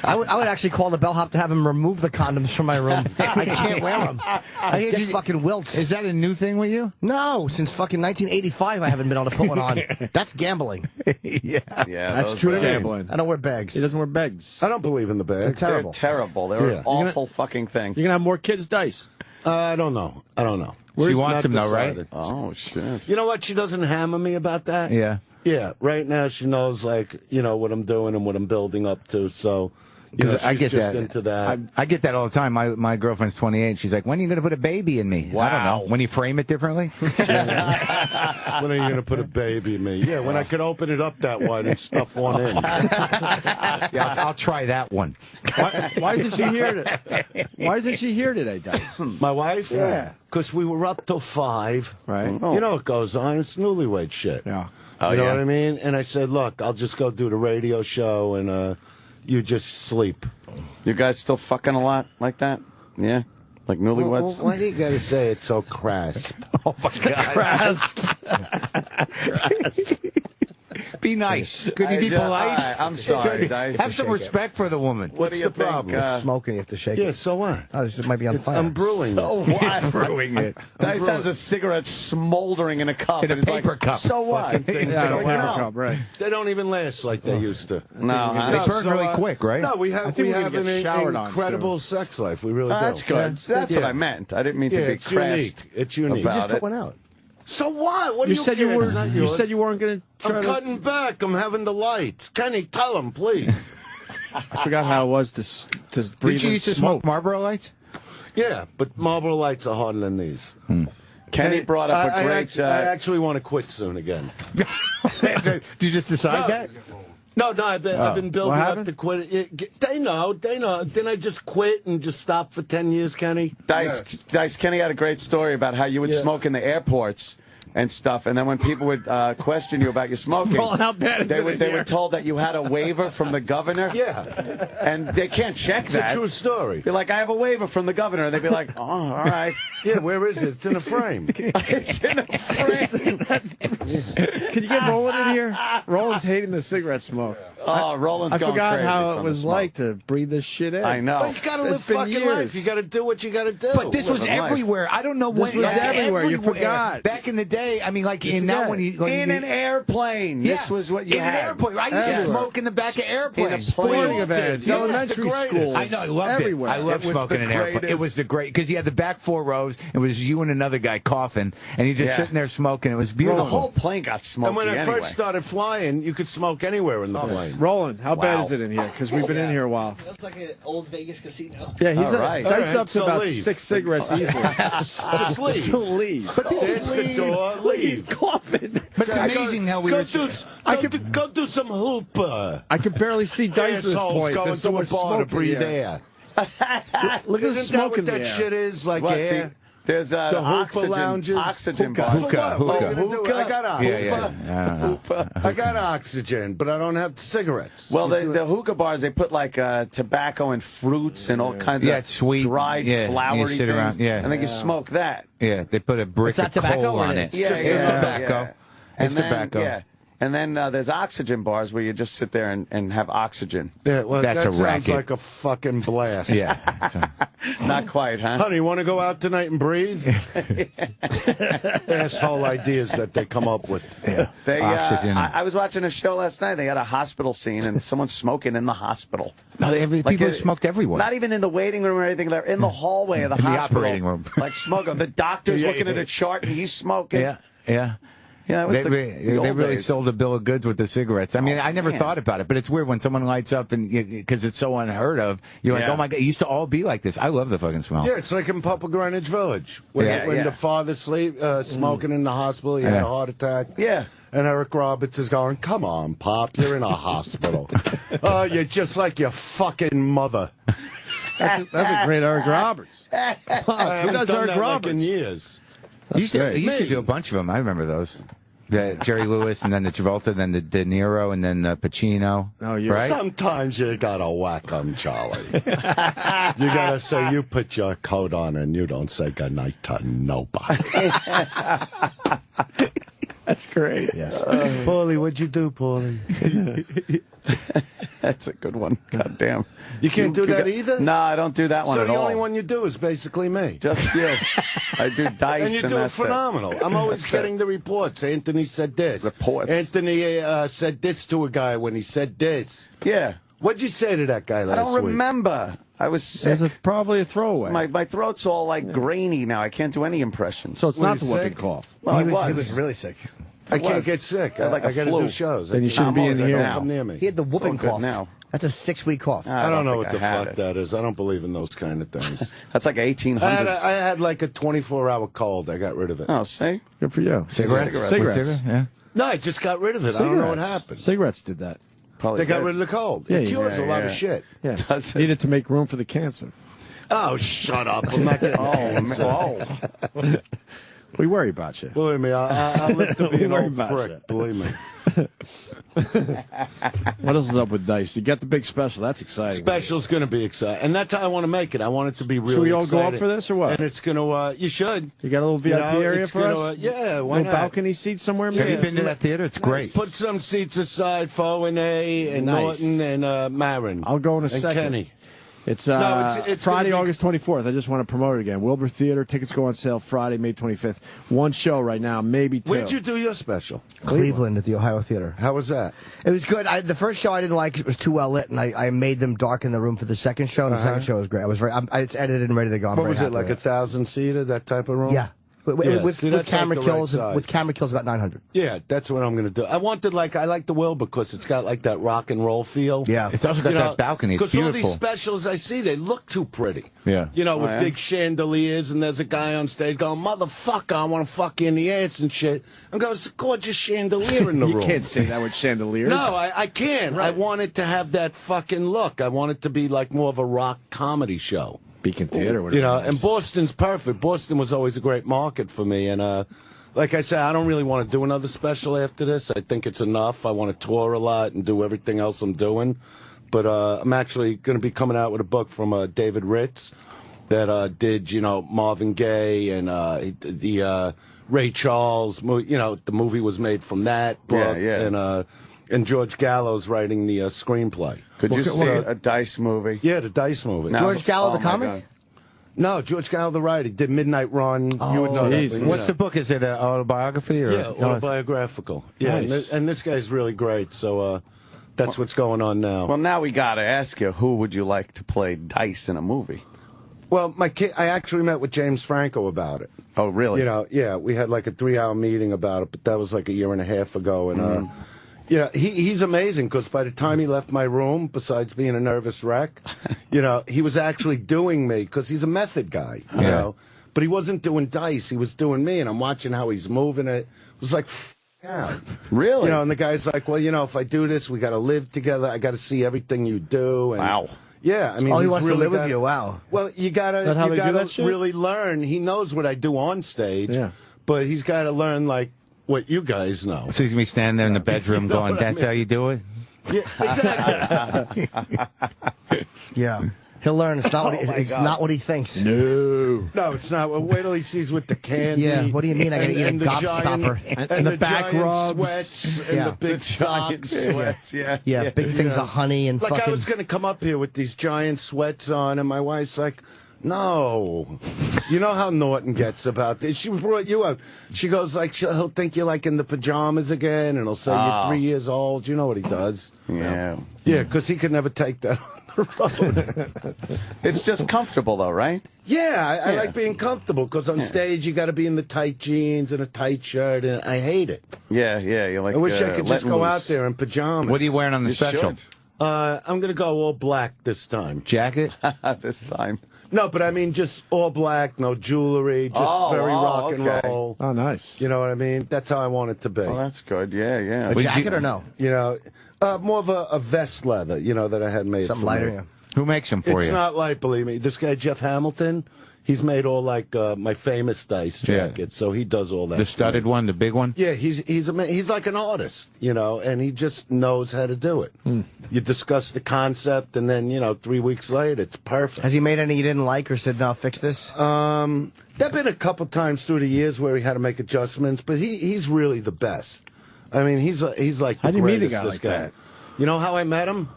I would actually call the bellhop to have him remove the condoms from my room. I can't wear them. I get fucking wilts. Is that a new thing with you? No, since fucking 1985 I haven't been able to put one on. That's gambling. Yeah. Yeah. That's true gambling. I don't wear bags. He doesn't wear bags. I don't believe in the bag. They're terrible. They're terrible. They're an awful fucking thing. You're going to have more kids' dice. I don't know. She wants Not him though, right? decided. Oh shit. You know what? She doesn't hammer me about that. Yeah. Yeah, right now she knows, like, you know, what I'm doing and what I'm building up to, so, you know, she's I get just that. into that. I get that all the time. My girlfriend's 28. She's like, when are you going to put a baby in me? I don't know. When you frame it differently? When are you going to put a baby in me? Yeah, when I could open it up that wide and stuff one in. Yeah, I'll try that one. Why isn't she here? Why isn't she here today, Dice? My wife? Yeah. Because we were up till 5. Right. You know what goes on. It's newlywed shit. Yeah. You know what I mean? And I said, look, I'll just go do the radio show and you just sleep. You guys still fucking a lot like that? Yeah? Like newlyweds? Why do you got to say it so crass? Oh, my God. Be nice. Could you be polite? I'm sorry, Dice. Have some respect for the woman. What's the problem? It's smoking. You have to shake Yeah, it. so what? Oh, this might be on fire. I'm brewing So it. what? Brewing it. Dice has a cigarette smoldering in a cup. In a and it's paper like, cup. So what? Fucking things Yeah, don't paper count. cup, right. They don't even last like they used to. No, huh? They burn really quick, right? No, we have think we're gonna an get showered on incredible sex life. We really do. That's good. That's what I meant. I didn't mean to Yeah, be it's crass unique. It's unique. about Just put it. one out. So what? What do You said you care? were. It's not You yours. said you weren't going to try I'm to. cutting back. I'm having the lights. Kenny, tell him, please. I forgot how it was to breathe. Did you in used to smoke Marlboro Lights? Yeah, but Marlboro Lights are harder than these. Kenny brought up a I great... actually want to quit soon again. Did you just decide that? No, I've been building What up happened? to quit. They know. Didn't I just quit and just stop for 10 years, Kenny? Dice, Kenny had a great story about how you would smoke in the airports and stuff, and then when people would question you about your smoking, Well, how bad is they it were in they here? were told that you had a waiver from the governor. Yeah. And they can't check It's that. a true story. You're like, I have a waiver from the governor, and they'd be like, oh, all right. Yeah, where is it? It's in a frame. It's in a frame. Can you get Roland in here? Roland's hating the cigarette smoke. Oh, Roland's I going forgot crazy how it from was the smoke. like to breathe this shit in. I know. But you gotta live It's been fucking years. life. You gotta do what you gotta do. But this was Living life. everywhere. I don't know This when. was everywhere. You forgot. Back in the day, I mean, like now when you In an airplane. yeah, This was what you in had. an airplane. I used to Everywhere. smoke in the back of airplanes. Sporting Yeah. events, Yeah. elementary It's the school. greatest. I know, I loved everywhere. it. I loved It was smoking the in an airplane. It greatest. was the great because you had the back 4 rows. It was you and another guy coughing, and you just Yeah. sitting there smoking. It was The beautiful. whole plane got smoky And when I anyway. first started flying, you could smoke anywhere in the plane. Roland, how bad Wow. is it in here? Because we've been in here a while. It's like an old Vegas casino. Yeah, he's All right. diced All right, up to so about leave. 6 cigarettes easily. Just leave. So leave. There's the door. Leave. Coughing. But it's amazing how we Go were. go do some hoop. I can barely see Dice at this Assholes point. going There's so to a much bar to smoke in breathe here. air. Look at the Isn't that smoke what in the that air. shit is? Like What, air? There's The hookah oxygen, lounges. oxygen Hookah. bars. So Hookah, what? What are you hookah. gonna do? I got Yeah, hookah. yeah. I don't know. I got oxygen, but I don't have cigarettes. Well, You see the hookah bars, they put like tobacco and fruits and all kinds Yeah, of it's sweet. dried, Yeah, flowery you sit things. around, yeah. And then you smoke that. Yeah, they put a brick Is that of tobacco coal or on it it. is? Yeah, It's yeah, tobacco. yeah. It's And then, tobacco. Yeah. And then there's oxygen bars where you just sit there and have oxygen. Yeah, well, That's that a sounds racket. like a fucking blast. Yeah. So- Not quite, huh? Honey, you want to go out tonight and breathe? Asshole ideas that they come up with. yeah. They, Oxygen. I was watching a show last night. They had a hospital scene, and someone's smoking in the hospital. No, people it- smoked everywhere. Not even in the waiting room or anything. They're in the hallway of the In the hospital. operating room. Like smoking. The doctor's Yeah, looking at yeah. a chart, and he's smoking. Yeah, yeah. Yeah, that was They, the they old really days. sold a bill of goods with the cigarettes. I mean, I never man. thought about it, but it's weird when someone lights up and because it's so unheard of. You're like, Yeah. oh my god, it used to all be like this. I love the fucking smell. Yeah, it's like in Papa Greenwich Village. When, Yeah, when yeah. the father smoking in the hospital, he had Yeah. a heart attack. Yeah. And Eric Roberts is going, come on, Pop, you're in a hospital. Oh, you're just like your fucking mother. That's a great Eric Roberts. I Who haven't does done Eric that Roberts? like in years. You used to Me. do a bunch of them. I remember those. The Jerry Lewis, and then the Travolta, then the De Niro, and then the Pacino. Oh, you're right. Sometimes you gotta whack 'em, Charlie. You gotta say, you put your coat on and you don't say goodnight to nobody. That's great. Yes. Paulie, what'd you do, Paulie? That's a good one. God damn. You can't do that either? No, I don't do that one So at the all. only one you do is basically me. Just you. I do dice, And you do it that's phenomenal. I'm always That's getting the reports. Anthony said this. Reports. Anthony said this to a guy when he said this. Yeah. What'd you say to that guy I last don't week? remember. I was sick. There's probably a throwaway. My throat's all like grainy now. I can't do any impressions. so it's Were not you the whooping sick? cough. Well, I He was. was really sick. I can't was. get sick. I had like a I got to flu. do shows. Then you shouldn't be in I'm here. all Don't now. come near me. He had the whooping good cough. now. That's a 6-week cough. I don't know what think the I had fuck it. that is. I don't believe in those kind of things. That's like 1800s. I had like a 24-hour cold. I got rid of it. Oh, see? Good for you. Cigarettes. Cigarettes. Yeah. No, I just got rid of it. I don't know what happened. Cigarettes did that. Probably They got did. rid of the cold. Yeah, It cures yeah, a lot of yeah. shit. Yeah. Does it? Needed to make room for the cancer. Oh, shut up. I'm not getting cancer. Oh. We worry about you. Believe me, I live to be an Worry old about prick. it. Believe me. What else is up with Dice? You got the big special. That's exciting. Special's going to be exciting. And that's how I want to make it. I want it to be really Should we all go up exciting. for this or what? And it's going to, you should. You got a little VIP area it's for gonna, us? yeah, why little not? balcony seat somewhere, Have maybe? you been to that theater? It's great. Put some seats aside for A and Nice. Norton and Marin. I'll go in a and second. Kenny. It's, it's Friday, gonna be- August 24th. I just want to promote it again. Wilbur Theater. Tickets go on sale Friday, May 25th. One show right now, maybe two. Where'd you do your special? Cleveland at the Ohio Theater. How was that? It was good. The first show I didn't like 'cause it was too well lit, and I made them darken the room for the second show. And the second show was great. I was it's edited and ready to go. I'm What very was it, happy like with 1,000-seater, that type of room? Yeah. With, Yeah, with, see, with that's camera like the right kills, size. with camera kills about 900. Yeah, that's what I'm going to do. I like the Will because it's got like that rock and roll feel. Yeah. It's also got that balcony. It's Because all these beautiful. specials I see, they look too pretty. Yeah. You know, with yeah? big chandeliers, and there's a guy on stage going, "Motherfucker, I want to fuck you in the ass and shit." I'm going, "It's a gorgeous chandelier in the You room." can't say that with chandeliers. No, I can't. I want it to have that fucking look. I want it to be like more of a rock comedy show. Beacon Theater. You whatever know, it and is. Boston's perfect. Boston was always a great market for me, and like I said, I don't really want to do another special after this. I think it's enough. I want to tour a lot and do everything else I'm doing, but I'm actually going to be coming out with a book from David Ritz that did Marvin Gaye and the Ray Charles. The movie was made from that book, Yeah. and George Gallo's writing the screenplay. Could you see a Dice movie? Yeah, the Dice movie. No. George Gallo, the my comic? God. No, George Gallo, the writer, did Midnight Run. You would know Jesus. that. What's the book? Is it an autobiography? Or? Yeah, autobiographical. Yeah, Nice. and this guy's really great, so that's what's going on now. Well, now we got to ask you, who would you like to play Dice in a movie? Well, I actually met with James Franco about it. Oh, really? You know, yeah, we had like a 3-hour meeting about it, but that was like a year and a half ago, and you know, he's amazing because by the time he left my room, besides being a nervous wreck, you know, he was actually doing me because he's a method guy, you know. But he wasn't doing Dice; he was doing me, and I'm watching how he's moving it. It was like, yeah, Really? you know. And the guy's like, well, you know, if I do this, we got to live together. I got to see everything you do. And, Wow. Yeah, I mean, Oh, he he's wants to really live with got- you. Wow. Well, you gotta that how they do that shit? really learn. He knows what I do on stage, Yeah. but he's got to learn like what you guys know. So he's gonna be standing there in the bedroom You know going, what I "That's mean? how you do it." Yeah, exactly. Yeah. He'll learn. It's not what he thinks. No. No, it's not. Well, wait till he sees with the candy. Yeah, what do you mean I gotta eat a and the gobstopper? giant- And the the back giant rubs. sweats and Yeah. the big Giant socks. sweats, yeah. Yeah, big things of honey and Like fucking. I was going to come up here with these giant sweats on, and my wife's like, no. You know how Norton gets about this. She brought you up. She goes like, he'll think you're like in the pajamas again, and he'll say you're 3 years old. You know what he does. Yeah. Yeah, because he could never take that on the road. It's just comfortable, though, right? Yeah, I like being comfortable, because on stage you got to be in the tight jeans and a tight shirt, and I hate it. Yeah, yeah. You're like, I wish I could just letting go loose. out there in pajamas. What are you wearing on the You special? should. I'm going to go all black this time. Jacket? This time. No, but I mean just all black, no jewelry, just very rock and okay. roll. Oh, nice. You know what I mean? That's how I want it to be. Oh, that's good. Yeah, yeah. a jacket or no? You know, more of a vest leather, you know, that I had made Something for lighter. me. Yeah. Who makes them for It's you? not light, believe me. This guy, Jeff Hamilton, he's made all like my famous Dice Yeah. jackets, so he does all that. The for studded me. one, the big one? Yeah, he's like an artist, you know, and he just knows how to do it. You discuss the concept, and then 3 weeks later, it's perfect. Has he made any you didn't like or said, no, fix this? There've been a couple times through the years where he had to make adjustments, but he's really the best. I mean, he's like the How do you meet a greatest, guy this like guy. that? You know how I met him?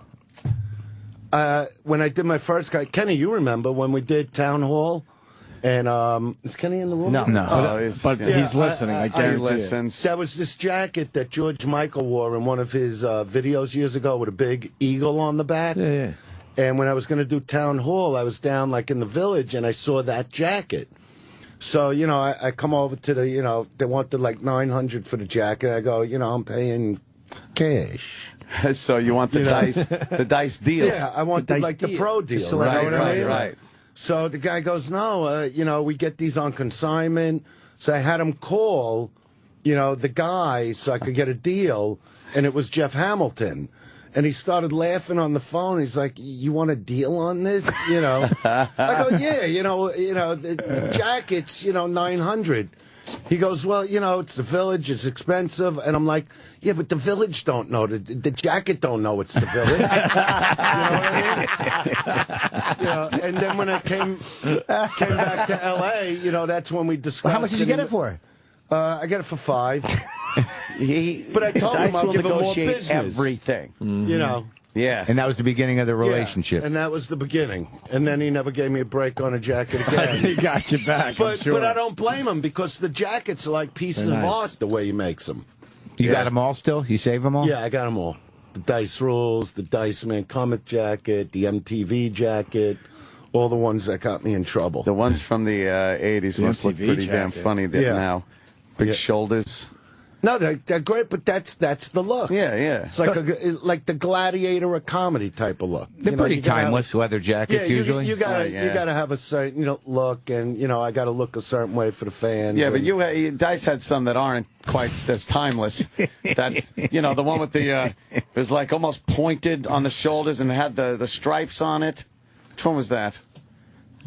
When I did my first guy, Kenny, you remember when we did Town Hall? And is Kenny in the room? No. No, But Yeah, he's listening. I he guarantee it. listens. That was this jacket that George Michael wore in one of his videos years ago with a big eagle on the back. Yeah, yeah. And when I was going to do Town Hall, I was down like in the village, and I saw that jacket. So, I come over to the, they wanted like $900 for the jacket. I go, I'm paying cash. So you want the dice deals? Yeah, I want the pro deal. The You know celebrity what I mean? right. So the guy goes, no, we get these on consignment. So I had him call, the guy so I could get a deal, and it was Jeff Hamilton. And he started laughing on the phone. He's like, "You want a deal on this?" I go, "Yeah, the jacket's, $900." He goes, "Well, it's the village. It's expensive." And I'm like, "Yeah, but the village don't know. The jacket don't know it's the village." You know what I mean? And then when I came back to L.A., that's when we discussed. Well, how much did you get it for? I got it for $5. But I told him I'll give him more business. Everything. Yeah. And that was the beginning of the relationship. Yeah, and that was the beginning. And then he never gave me a break on a jacket again. He got you back. I'm But sure. I don't blame him, because the jackets are like pieces They're of nice. art the way he makes them. You got them all still? You save them all? Yeah, I got them all. The Dice Rules, the Dice Man comic jacket, the MTV jacket, all the ones that got me in trouble. The ones from the 80s must look MTV pretty damn jacket. funny now. Big shoulders. No, they're great, but that's the look. Yeah, yeah. It's like the Gladiator or comedy type of look. They're pretty timeless, leather jackets usually. You gotta yeah. you gotta have a certain look, and I gotta look a certain way for the fans. Yeah, but and- Dice had some that aren't quite as timeless. That the one with the it was like almost pointed on the shoulders and had the stripes on it. Which one was that?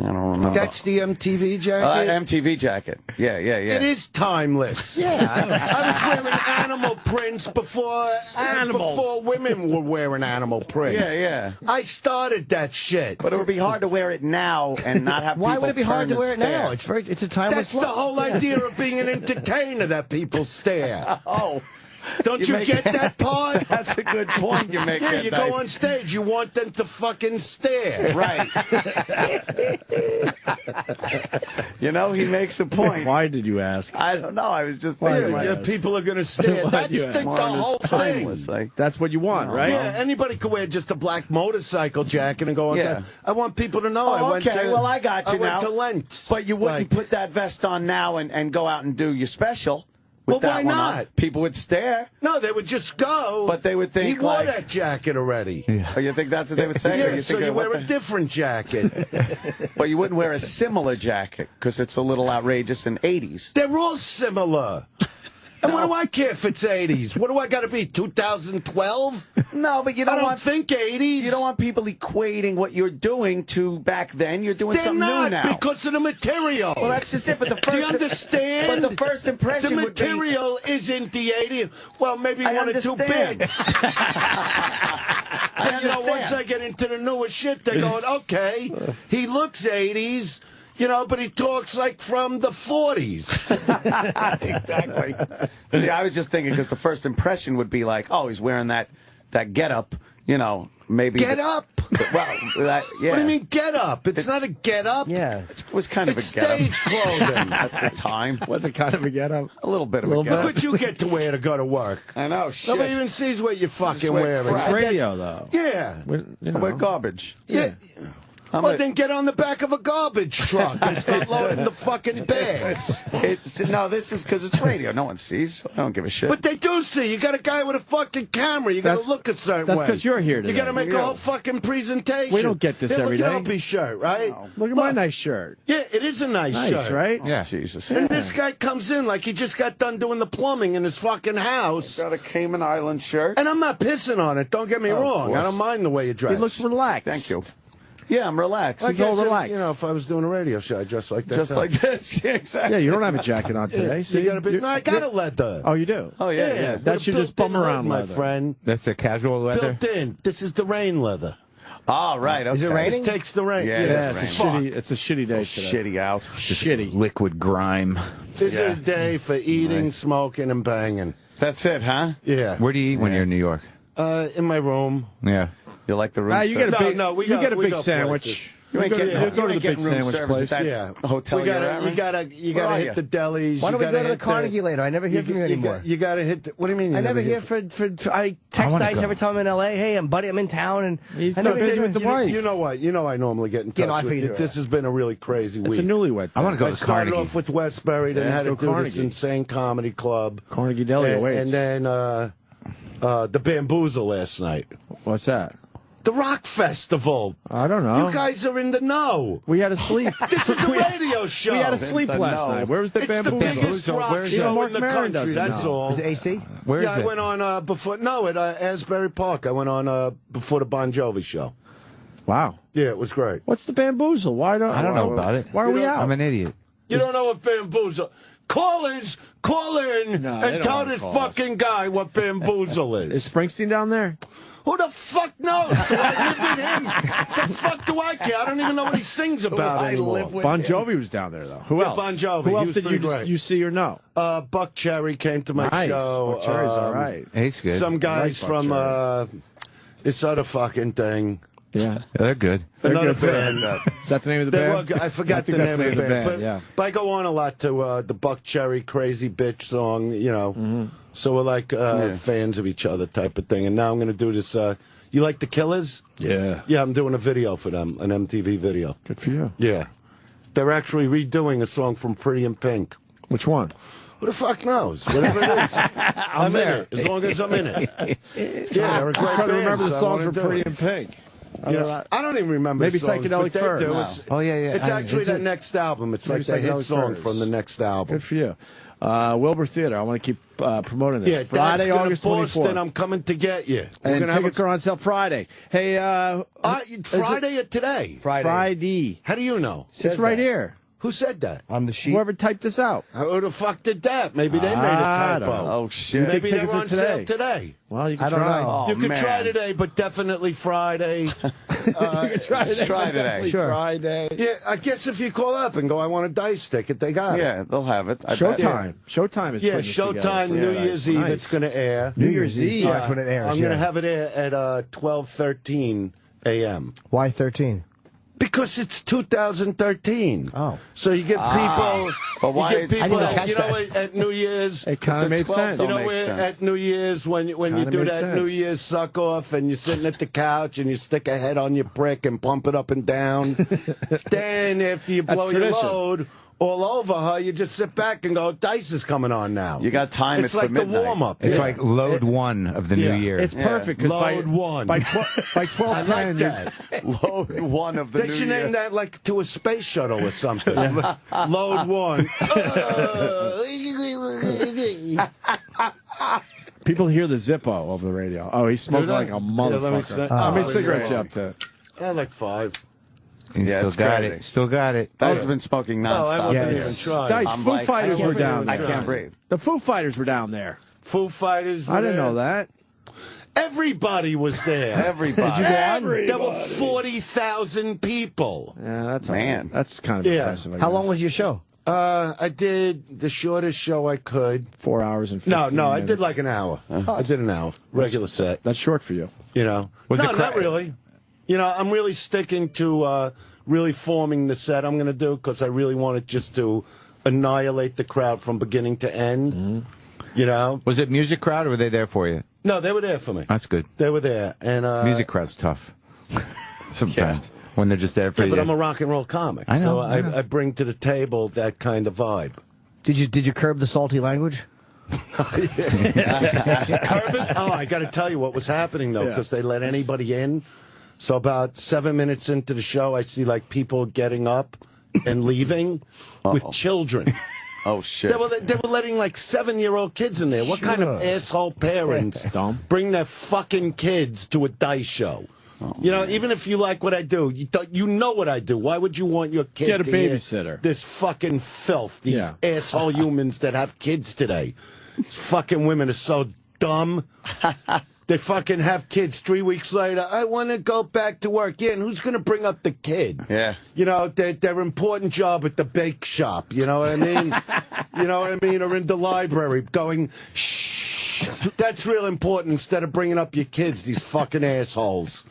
I don't remember. That's the MTV jacket. MTV jacket. Yeah. It is timeless. Yeah. I was wearing animal prints before women were wearing animal prints. Yeah. I started that shit. But it would be hard to wear it now and not have Why people would it be hard to turn wear and it stare. now? It's a timeless That's the look. whole idea of being an entertainer, that people stare. Oh. Don't you get that part? That's a good point you make. Yeah, you go on stage. You want them to fucking stare. Right. You know, he makes a point. Why did you ask? I don't know. I was just thinking. Yeah, people are going to stare. That's the whole thing. Like, That's what you want, right? Yeah, anybody could wear just a black motorcycle jacket and go on stage. I want people to know I went to... well, I got you now. I went to Lentz. But you wouldn't put that vest on now and go out and do your special. Well, that why one not? On. People would stare. No, they would just go. But they would think he wore that jacket already. Yeah. Oh, you think that's what they would say? Yeah, so you wear a different jacket. But you wouldn't wear a similar jacket because it's a little outrageous in 80s. They're all similar. And what do I care if it's 80s? What do I got to be, 2012? No, but you don't I don't think 80s. You don't want people equating what you're doing to back then. You're doing something new now. Because of the material. Well, that's just it. But the first, do you understand? But the first impression the material isn't the 80s. Well, maybe one or two bits. And, you know, once I get into the newer shit, they're going, okay, he looks 80s. You know, but he talks like from the 40s. Exactly. See, I was just thinking because the first impression would be like, oh, he's wearing that get-up, you know, maybe. Get-up? Well, yeah. What do you mean get-up? It's not a get-up. Yeah. It was kind of a get-up. It's stage clothing. At the time. Was it kind of a get-up? A little bit of a get-up. Look what you get to wear to go to work. I know, shit. Nobody even sees what you're fucking wearing. It's radio, though. Yeah. We're garbage. Yeah. Well, then get on the back of a garbage truck and start loading the fucking bags. No, this is because it's radio. No one sees. I don't give a shit. But they do see. You got a guy with a fucking camera. You got to look a certain way. That's because you're here today. You got to make a whole fucking presentation. We don't get this every day. Look at Opie's shirt, right? No. Look at my nice shirt. Yeah, it is a nice shirt. Right? Yeah. Jesus. And this guy comes in like he just got done doing the plumbing in his fucking house. Got a Cayman Island shirt. And I'm not pissing on it. Don't get me wrong. I don't mind the way you dress. He looks relaxed. Thank you. Yeah, I'm relaxed. I He's all guess, relaxed. you know, if I was doing a radio show, I'd dress like that. Just like this. Yeah, exactly. Yeah, you don't have a jacket on today. So you got a bit. No, I got a leather. Oh, you do? Oh, yeah. That's your just bum around my leather. friend. That's the casual leather? Built in. This is the rain leather. Oh, right. Okay. Is it raining? This takes the rain. Yeah, It's a shitty day today. Shitty out. Shitty. Liquid grime. This is a day for eating, smoking, and banging. That's it, huh? Yeah. Where do you eat when you're in New York? In my room. Yeah. You like the room You get a service? big, you get a big sandwich. You ain't getting, go to the big room sandwich service place. at that hotel. You gotta hit the delis. Why don't we you go to the hit Carnegie later? I never hear from you anymore. You gotta hit. What do you mean? I never hear for I text wanna guys go. every time I'm in L.A. Hey, I'm in town, and He's I too never busy hear with the from you. wife. You know what? You know I normally get in touch no, I with you. figured This has been a really crazy It's week. a newlywed. I want to go I to started Carnegie. off with Westbury, then Yeah, had to let's do go this Carnegie. insane comedy club. Carnegie Deli awaits. And then the Bamboozle last night. What's that? The Rock Festival. I don't know. You guys are in the know. We had to sleep. This is a radio show. We had to sleep last night. Where was the It's the bamboozle? biggest rock Where's show Marc in the Maron country. doesn't That's know. all. Is it AC? Where is I it? went on at Asbury Park. I went on before the Bon Jovi show. Wow. Yeah, it was great. What's the bamboozle? I don't know about it. Why are we out? I'm an idiot. You don't know what Bamboozle? Call in No, they and don't tell wanna this call us. fucking guy what Bamboozle is. Is Springsteen down there? Who the fuck knows? Do I live with him? The fuck do I care? I don't even know what he sings about anymore. Bon Jovi was down there, though. Who Yeah, else? Bon Jovi. Who He else was did pretty great. you see or know? Buck Cherry came to my Nice. show. Buck Cherry's all right. He's good. Some guys Buck from this other fucking thing. Yeah. They're good. Another good. band. Is that the name of the They band? were, I forgot the think name that's of the band. But, yeah. but I go on a lot to the Buck Cherry Crazy Bitch song, you know. So we're like fans of each other type of thing. And now I'm going to do this. You like the Killers? Yeah. Yeah, I'm doing a video for them, an MTV video. Good for you. Yeah. They're actually redoing a song from Pretty in Pink. Which one? Who the fuck knows? Whatever it is. I'm in it, as long as I'm in it. Yeah, they're a great I'm trying to band, remember the so I songs wanna from do Pretty it. in Pink. Yeah. I don't even remember Maybe the songs, Psychedelic but they Furs. do. No. It's, Oh, yeah. It's actually Is their it- next album. It's Maybe like the hit Psychedelic song Furs. from the next album. Good for you. Wilbur Theater. I want to keep promoting this. Yeah, Friday, Dad's gonna August Boston. 24th. I'm coming to get you. We're And gonna have tickets are on sale Friday. Hey, Friday or today? Friday. How do you know? It's right here. Who said that? On the sheet. Whoever typed this out. Who the fuck did that? Maybe they made a I typo. don't know. Oh, shit. Maybe they're Tickets are on sale today. Well, you can I don't try. know. Oh, You can man. try today, but definitely Friday. You can try today. Try today. Sure. Friday. Yeah, I guess if you call up and go, I want a dice ticket, they got it. Yeah, they'll have it. I bet. Showtime. Showtime is Yeah, putting this together. Showtime, New Yeah, Year's nice. Eve, Nice. it's going to air. New Year's Eve. Yeah, That's when it airs. I'm going to yeah. have it air at 12:13 a.m. Why 13? Because it's 2013. Oh. So you get people, But why- you get I people didn't catch you know, that. at New Year's, It kind of made 12th sense. don't you know, make sense. at New Year's when you Kinda do made that sense. New Year's suck off and you're sitting at the couch and you stick a head on your brick and pump it up and down. Then after you blow your tradition. load all over her, you just sit back and go, dice is coming on now. You got time. It's for like the midnight. warm up. It's like load one of the Yeah. new year. It's perfect because Load one. by 12:10, I like that. Load one of the They new should year. name that like to a space shuttle or something. Load one. people hear the Zippo over the radio. Oh, he's smoking Do they? like a Yeah, let me motherfucker. see. How many Oh, cigarettes yeah. you up to? I like 5. He's Yeah, still it's got crazy. it. Still got it. I've been smoking No, I nonstop. wasn't Yeah, even it's- trying. Dice, I'm Foo like, Fighters I were can't down breathe. there. I can't breathe. The Foo Fighters were down there. Foo Fighters. I didn't know that. Everybody was there. Everybody. Did you go on? There were 40,000 people. Yeah, that's Man. That's kind of Yeah. impressive. I How guess. long was your show? I did the shortest show I could. 4 hours and 15 No, I minutes. did like an hour. I did an hour. Regular set. That's short for you. You know. Was No, it not really. You know, I'm really sticking to really forming the set I'm going to do because I really wanted just to annihilate the crowd from beginning to end. Mm-hmm. You know. Was it music crowd or were they there for you? No, they were there for me. That's good. They were there, and Music crowd's tough. Sometimes when they're just there for Yeah, you. but I'm a rock and roll comic, I know, so I know. I bring to the table that kind of vibe. Did you curb the salty language? Urban? Oh, I got to tell you what was happening though, because they let anybody in. So about 7 minutes into the show, I see like people getting up and leaving with children. Oh, shit. They were letting like 7-year-old kids in there. What kind of asshole parents bring their fucking kids to a dice show? You know, even if you like what I do, you know what I do. Why would you want your kid Get a to hear babysitter. this fucking filth? These Yeah. asshole humans that have kids today. Fucking women are so dumb. They fucking have kids 3 weeks later. I want to go back to work. Yeah, and who's going to bring up the kid? Yeah. You know, their important job at the bake shop. You know what I mean? You know what I mean? Or in the library going, shh. That's real important instead of bringing up your kids, these fucking assholes.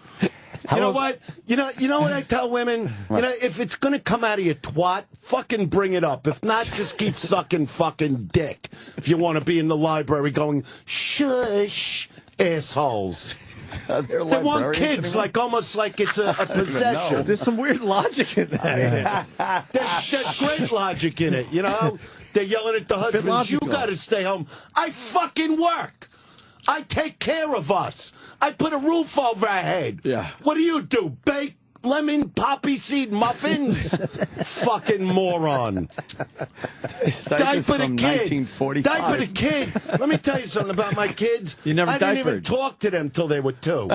You know what? You know what I tell women? You know, if it's going to come out of your twat, fucking bring it up. If not, just keep sucking fucking dick. If you want to be in the library going, shush, assholes. They're They want librarians kids anymore? like almost like it's a possession. There's some weird logic in that. There's great logic in it, you know? They're yelling at the husbands, you logical. got to stay home. I fucking work. I take care of us. I put a roof over our head. Yeah. What do? Bake lemon poppy seed muffins? Fucking moron. This is Diaper from the kid. 1945. Diaper the kid. Let me tell you something about my kids. You never I didn't even diapered. talk to them till they were 2.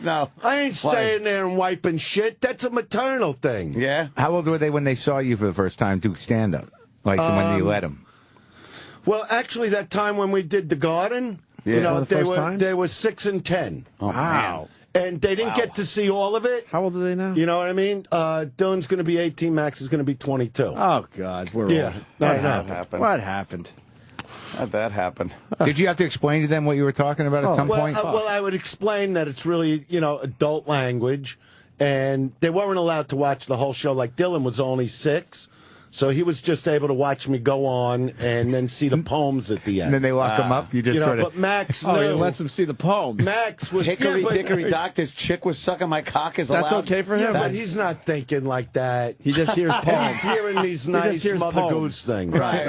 No. I ain't staying there and wiping shit. That's a maternal thing. Yeah? How old were they when they saw you for the first time do stand-up? Like when you let them? Well, actually, that time when we did the garden, Yeah. you know, One of the first times? they were 6 and 10, Oh, Wow. and they didn't get to see all of it. How old are they now? You know what I mean? Dylan's going to be 18, Max is going to be 22. Oh, God. We're Yeah. old. No, What no. happened? What happened? How'd that happen? Did you have to explain to them what you were talking about at some well, point? well, I would explain that it's really, you know, adult language, and they weren't allowed to watch the whole show. Like Dylan was only 6. So he was just able to watch me go on and then see the poems at the end. And then they lock them up? You just you know, sort of... but Max Oh, knew. he lets them see the poems. Max was Hickory yeah, but- dickory dock, this chick was sucking my cock is That's allowed. okay for Yeah, him. but he's not thinking like that. He just hears poems. He's hearing these just nice hears Mother poems. Goose things. Right.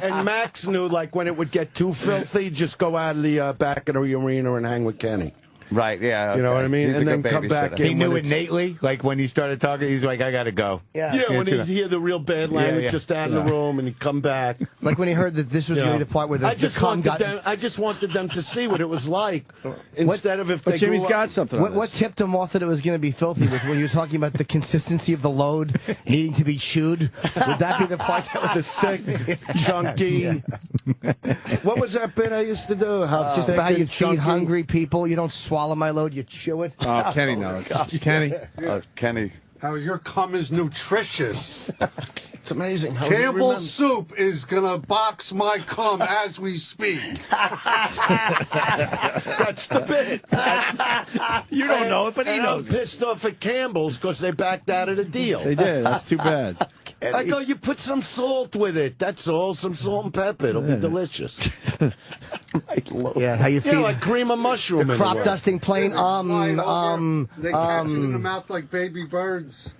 And Max knew, like, when it would get too filthy, just go out of the back of the arena and hang with Kenny. Right, yeah. You know what I mean? He's a And then good come back babysitter. in. He knew when it it's- innately. Like when he started talking, he's like, "I gotta go." Yeah, when he'd hear the real bad language yeah. just out in the room, and he'd come back. Like when he heard that this was You really know, the part where I the just cum wanted got... them. I just wanted them to see what it was like, instead of if But they Jimmy's grew up- got something. on What this. tipped him off that it was going to be filthy was when you were talking about the consistency of the load needing to be chewed. Would that be the part that was thick, chunky? What was that bit I used to do? How just thick about how you and chunky? feed hungry people? You don't swallow my load, you chew it. Oh, Kenny knows. Kenny. Kenny. How your cum is nutritious. It's amazing. How you remember- Campbell's soup is gonna box my cum as we speak. That's the bit. You don't know it, but he and knows I'm pissed off at Campbell's because they backed out of the deal. They did. That's too bad. I go, you put some salt with it. That's all. Some salt and pepper. It'll be delicious. Yeah, how you feed... Yeah, like cream of mushroom. in crop the way. dusting plane. They catch it in the mouth like baby birds.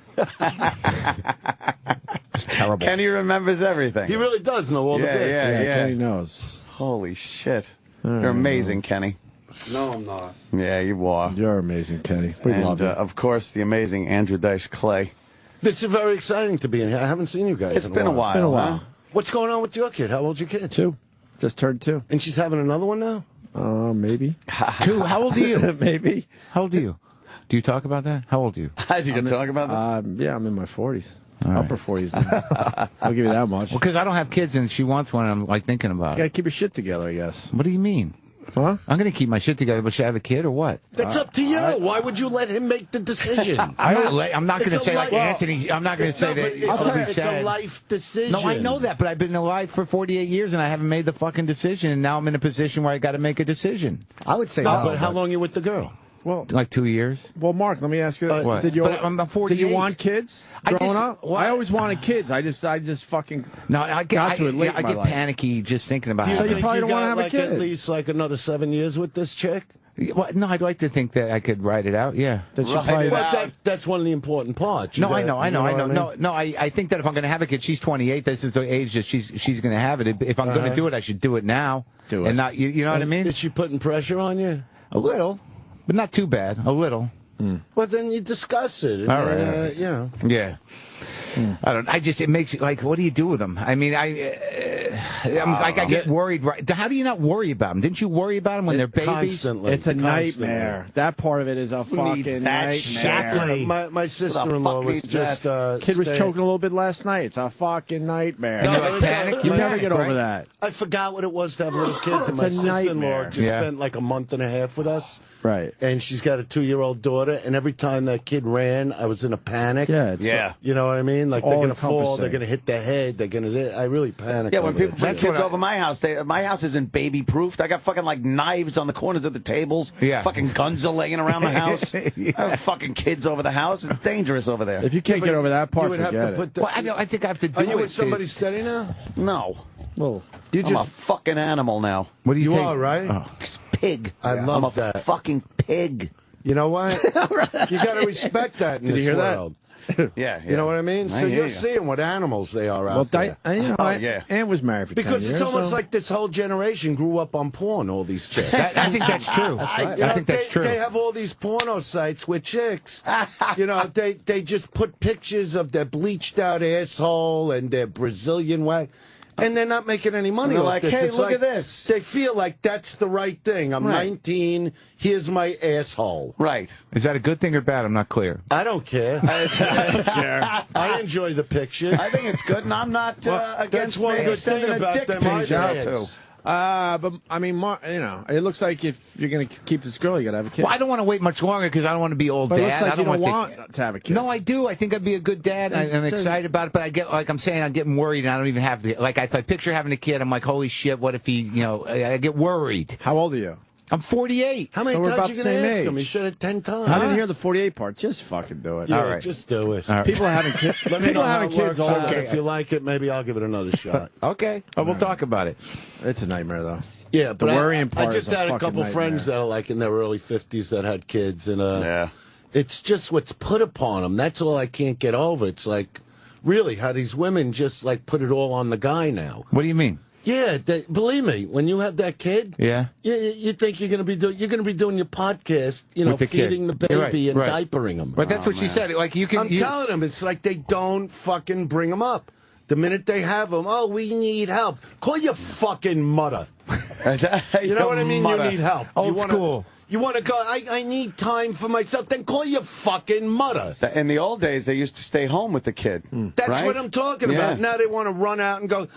It's terrible. Kenny remembers everything. He really does know all the Yeah, bits. yeah. Kenny knows. Holy shit. You're amazing, Kenny. No, I'm not. Yeah, you are. You're amazing, Kenny. We And, love you. of course, the amazing Andrew Dice Clay. This is very exciting to be in here. I haven't seen you guys It's in been a while. been a while. Huh? What's going on with your kid? How old's your kid? 2. Just turned 2. And she's having another one now? Maybe. 2. How old are you? Maybe. How old are you? Do you talk about that? How old are you? Did you talk about that? Yeah, I'm in my 40s. All right. Upper 40s now. I'll give you that much. Because I don't have kids and she wants one. And I'm like thinking about You it. gotta keep your shit together, I guess. What do you mean? Huh? I'm going to keep my shit together, but should I have a kid or what? That's up to you. Why would you let him make the decision? I'm not going to It's say a like life- Anthony. I'm not going to say that. It's, I'll be it's a sad. life decision. No, I know that, but I've been alive for 48 years and I haven't made the fucking decision, and now I'm in a position where I got to make a decision. I would say No, no. but how long you with the girl? Well, Like 2 years. well, Mark, let me ask you. What? Did you? But I'm 48. Did you want kids I growing just- up? what? I always wanted kids. I just fucking. No, I get, Got to it late I in my get life. panicky just thinking about Do you it. So you think probably you don't wanna got, have a like, kid. at least like another 7 years with this chick? Well, no, I'd like to think that I could write it out. Yeah. That you Right. probably. Well, That's one of the important parts. You No, I got- know. you what I mean? No, I think that if I'm going to have a kid, she's 28. This is the age that she's going to have it. If I'm going to do it, I should do it now. Do it. And not, you know what I mean? Is she putting pressure on you? A little, but not too bad. A little. Well, then you discuss it. And All right, then, all right. you know. Yeah. I don't. It makes it like. What do you do with them? I mean, I get worried. Right? How do you not worry about them? Didn't you worry about them when they're babies? Constantly. It's a Constantly. nightmare. That part of it is a needs fucking that nightmare. shit? Exactly. My sister-in-law fuck was needs just Kid was staying- choking a little bit last night. It's a fucking nightmare. No, you it was- panic? You You never panic, get over right? that. I forgot what it was to have little kids, and It's my a sister-in-law nightmare. just Yeah. spent like a month and a half with us. Right. And she's got a 2-year-old daughter, and every time that kid ran, I was in a panic. Yeah. It's, Yeah. You know what I mean? Like It's they're gonna fall, all-encompassing. they're gonna hit their head, they're gonna. I really panic. Yeah, when over people that bring shit. kids over my house, my house isn't baby proofed. I got fucking like knives on the corners of the tables. Yeah. Fucking guns are laying around the house. I have fucking kids over the house. It's dangerous over there. If you can't get over that part, you would have forget to it. put. The, Well, I think I have to do are you it. with somebody dude. steady now? No. Well, You I'm a fucking animal now. What do you You think? are, right? Oh. Pig. I I'm love a that. fucking pig. You know what? You got to respect that in Did you this hear that? world. Yeah, You know what I mean? I So hear you're you. seeing what animals they are out well, there. yeah. Ann was married for 10 Because years. it's almost so- like this whole generation grew up on porn, all these chicks. I think that's true. You I know, think that's true. They have all these porno sites with chicks. You know, they just put pictures of their bleached out asshole and their Brazilian wax. And they're not making any money And they're off like, this. hey, It's look like, at this. They feel like that's the right thing. I'm Right. 19. Here's my asshole. Right. Is that a good thing or bad? I'm not clear. I don't care. I enjoy the pictures. I think it's good, and I'm not against That's one me good sending thing a about dick them pic out iPads. too. But I mean, you know, it looks like if you're going to keep this girl, you got to have a kid. Well, I don't want to wait much longer because I don't want to be old But dad. it looks like I don't you don't want want to have a kid. No, I do. I think I'd be a good dad. I'm excited about it, but I get, like I'm saying, I'm getting worried, and I don't even have the, like, if I picture having a kid, I'm like, holy shit, what if he, you know, I get worried. How old are you? I'm 48. How many So we're times about you the going to same ask age. him? He said it 10 times. I didn't hear the 48 part. Just fucking do it. Yeah, All right. just do it. People are having kids. Let me People know are how having it kids works all out. over. If you like it, maybe I'll give it another shot. Okay. Well, we'll talk about it. It's a nightmare, though. Yeah, but worrying part I just is a had a fucking couple friends nightmare. that are like in their early 50s that had kids, and Yeah. it's just what's put upon them. That's all I can't get over. It's like, really, how these women just like put it all on the guy now. What do you mean? Yeah, believe me, when you have that kid, you think you're going to be doing your podcast, feeding the baby and diapering him. But that's what she said. Like I'm telling them, it's like they don't fucking bring them up. The minute they have them, we need help. Call your fucking mother. You know what I mean? Mother. You need help. Old school. You want to go, I need time for myself, then call your fucking mother. In the old days, they used to stay home with the kid. That's what I'm talking about. Now they want to run out and go,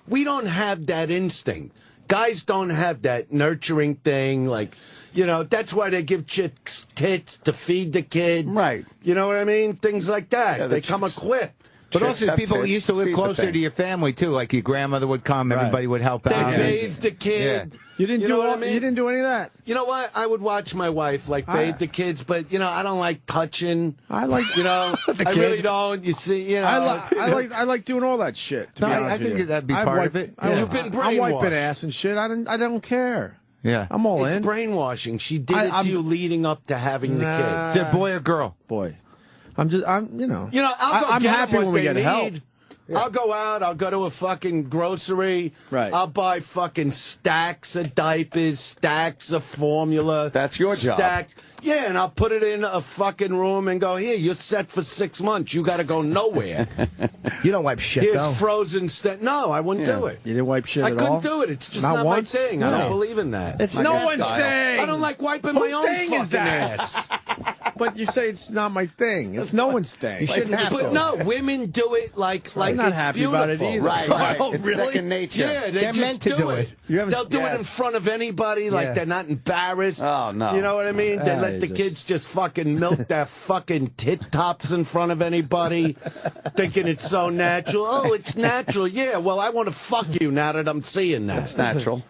we don't have that instinct. Guys don't have that nurturing thing. Like, that's why they give chicks tits to feed the kid. Right. You know what I mean? Things like that. Yeah, they come equipped. But also, people used to live closer to your family too. Like your grandmother would come, everybody would help out. They bathed the kid. Yeah. You didn't do what I mean? You didn't do any of that. You know what? I would watch my wife bathe the kids, but I don't like touching. I like I really don't. You see, I like doing all that shit. To be honest I think that'd be part of it. You've been brainwashed. I'm wiping ass and shit. I don't care. Yeah, I'm all in. It's brainwashing. She did it to you leading up to having the kids. They're boy or girl? Boy. I'm happy when we get help. Yeah. I'll go out. I'll go to a fucking grocery. Right. I'll buy fucking stacks of diapers, stacks of formula. That's your job. Yeah, and I'll put it in a fucking room and go, here, you're set for 6 months. You got to go nowhere. You don't wipe shit, Here's frozen stuff. No, I wouldn't do it. You didn't wipe shit at all? I couldn't do it. It's just not my thing. No. I don't believe in that. It's no one's thing. I don't like wiping my own fucking ass. But you say it's not my thing. It's no one's thing. You shouldn't have to. But no, women do it like I'm not it's happy beautiful. about it either. Right. Oh, It's really? second nature. Yeah, They're just meant to do it. They'll do it in front of anybody, like they're not embarrassed. Oh, no. You know what I mean? They let the kids just fucking milk their fucking tit tops in front of anybody, thinking it's so natural. Oh, it's natural. Yeah, well, I want to fuck you now that I'm seeing that. It's natural.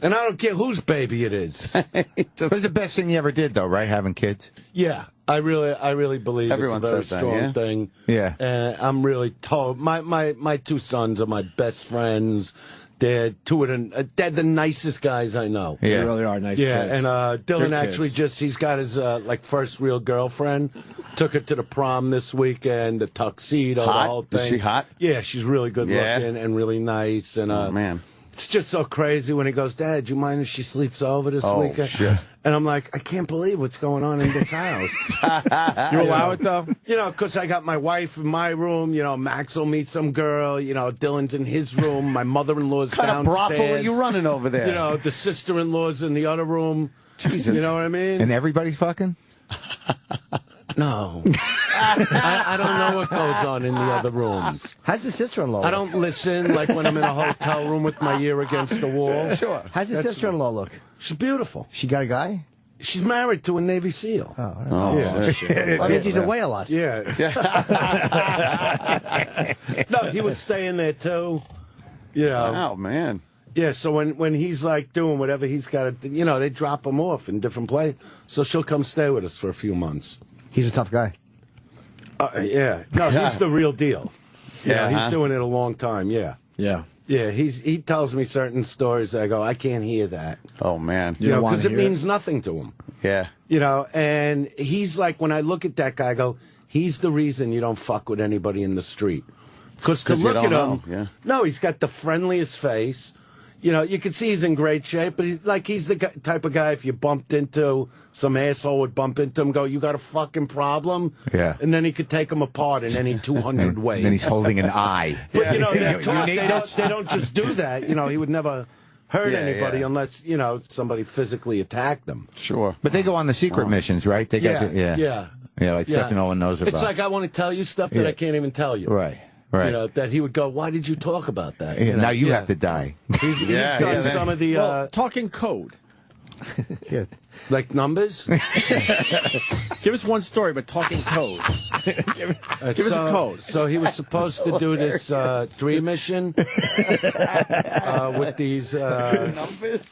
And I don't care whose baby it is. That's the best thing you ever did, though, right? Having kids. Yeah, I really believe Everyone it's a very says that, strong thing. Yeah. I'm really told. My two sons are my best friends. They're they're the nicest guys I know. Yeah. They really are nice kids. Yeah, and Dylan Good actually kids. he's got his first real girlfriend. Took her to the prom this weekend, the tuxedo, Hot? the whole thing. Is she hot? Yeah, she's really good looking and really nice. And Oh, man. it's just so crazy when he goes, Dad, do you mind if she sleeps over this weekend? Shit. And I'm like, I can't believe what's going on in this house. You allow it, though? Because I got my wife in my room. Max will meet some girl. Dylan's in his room. My mother-in-law's What kind of downstairs. brothel are you running over there? The sister-in-law's in the other room. Jesus. You know what I mean? And everybody's fucking? No. I don't know what goes on in the other rooms. How's the sister-in-law? I don't listen like when I'm in a hotel room with my ear against the wall. Sure. How's the sister-in-law look? She's beautiful. She got a guy? She's married to a Navy SEAL. Oh, yeah. shit. I think he's away a lot. Yeah. No, he was staying there too. Oh, man. Yeah, so when he's like doing whatever he's got to, they drop him off in different places. So she'll come stay with us for a few months. He's a tough guy. Yeah. No, he's the real deal. Yeah, He's doing it a long time. Yeah. Yeah. Yeah, he tells me certain stories that I go, I can't hear that. Oh, man. You don't wanna because it hear means nothing to him. Yeah. And he's like, when I look at that guy, I go, he's the reason you don't fuck with anybody in the street. Because to 'Cause you look at don't him, know, yeah. no, he's got the friendliest face. You can see he's in great shape, but he's the type of guy, if you bumped into, some asshole would bump into him, go, you got a fucking problem? Yeah. And then he could take him apart in any 200 ways. And then he's holding an eye. But, they don't just do that. He would never hurt anybody unless, somebody physically attacked them. Sure. But they go on the secret missions, right? They got Yeah. like stuff no one knows about. It's like I want to tell you stuff that I can't even tell you. Right. Right. That he would go, why did you talk about that? Now you have to die. He's done some of the... talking code. like numbers? Give us one story, but talking code. Give us a code. So he was supposed to do this dream mission with these... numbers?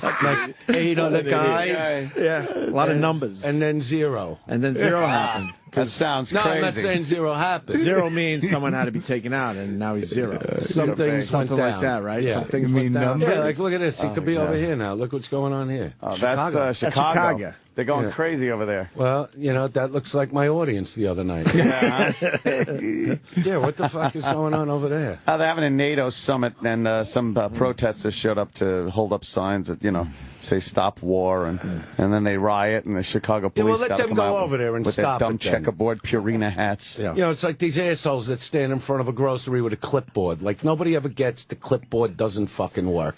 Like 8 other guys. Yeah, a lot of numbers. And then 0. And then 0 happened. That sounds No, crazy. I'm not saying 0 happened. 0 means someone had to be taken out, and now he's 0. Something Something like that, right? Yeah. Something went down. Yeah, like look at this. He could be over here now. Look what's going on here. That's Chicago. Chicago. They're going crazy over there. Well, that looks like my audience the other night. Yeah, Yeah, what the fuck is going on over there? they're having a NATO summit, and some protesters showed up to hold up signs that, say stop war, and then they riot, and the Chicago police well, let gotta them come go out over there and with stop their dumb it then. checkerboard Purina hats. Yeah. It's like these assholes that stand in front of a grocery with a clipboard. Like, nobody ever gets the clipboard doesn't fucking work.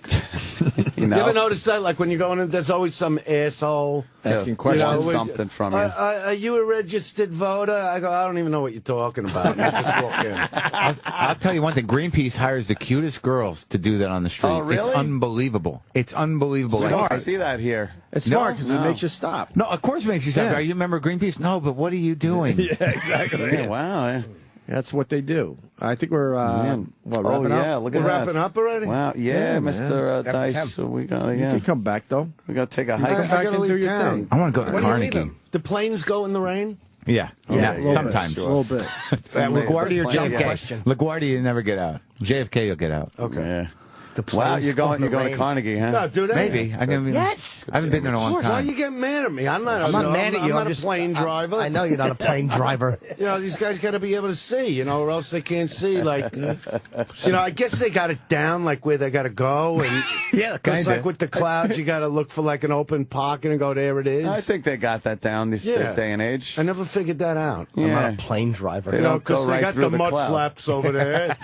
You ever notice that? Like, when you go in, there's always some asshole asking questions. Want something from you. Are you a registered voter? I go, I don't even know what you're talking about. And I just walk in. I'll tell you one thing. Greenpeace hires the cutest girls to do that on the street. Oh, really? It's unbelievable. It's unbelievable. We don't see that here. It's smart because it makes you stop. No, of course it makes you stop. Yeah. You remember Greenpeace? No, but what are you doing? Yeah, exactly. Yeah, wow. Yeah. That's what they do. I think we're wrapping up. Look at We're that. wrapping up already? Wow, yeah, Mr. Dice. So we got You can come back though. we got to take a I hike. back gotta and do leave your town. thing. I want to go to When do you leave Carnegie. him? The planes go in the rain? Yeah, Yeah, sometimes. a little bit. LaGuardia or Plane, JFK? question. LaGuardia, you never get out. JFK, you'll get out. Okay. Yeah. The Wow, planes you're going on the to rain. Carnegie, huh? No, do they? Maybe. Yes. I haven't been there in a long Why time. you get mad at me? I'm not I'm not mad at you. I'm not I'm a just plane driver. I know you're not a plane driver. These guys got to be able to see, or else they can't see. Like, I guess they got it down, like where they got to go. And Yeah, it's kinda. like with the clouds, you got to look for like an open pocket and go, there it is. I think they got that down this day and age. I never figured that out. I'm not Yeah. a plane driver. They don't Because go they right got through the the mud cloud. flaps over there.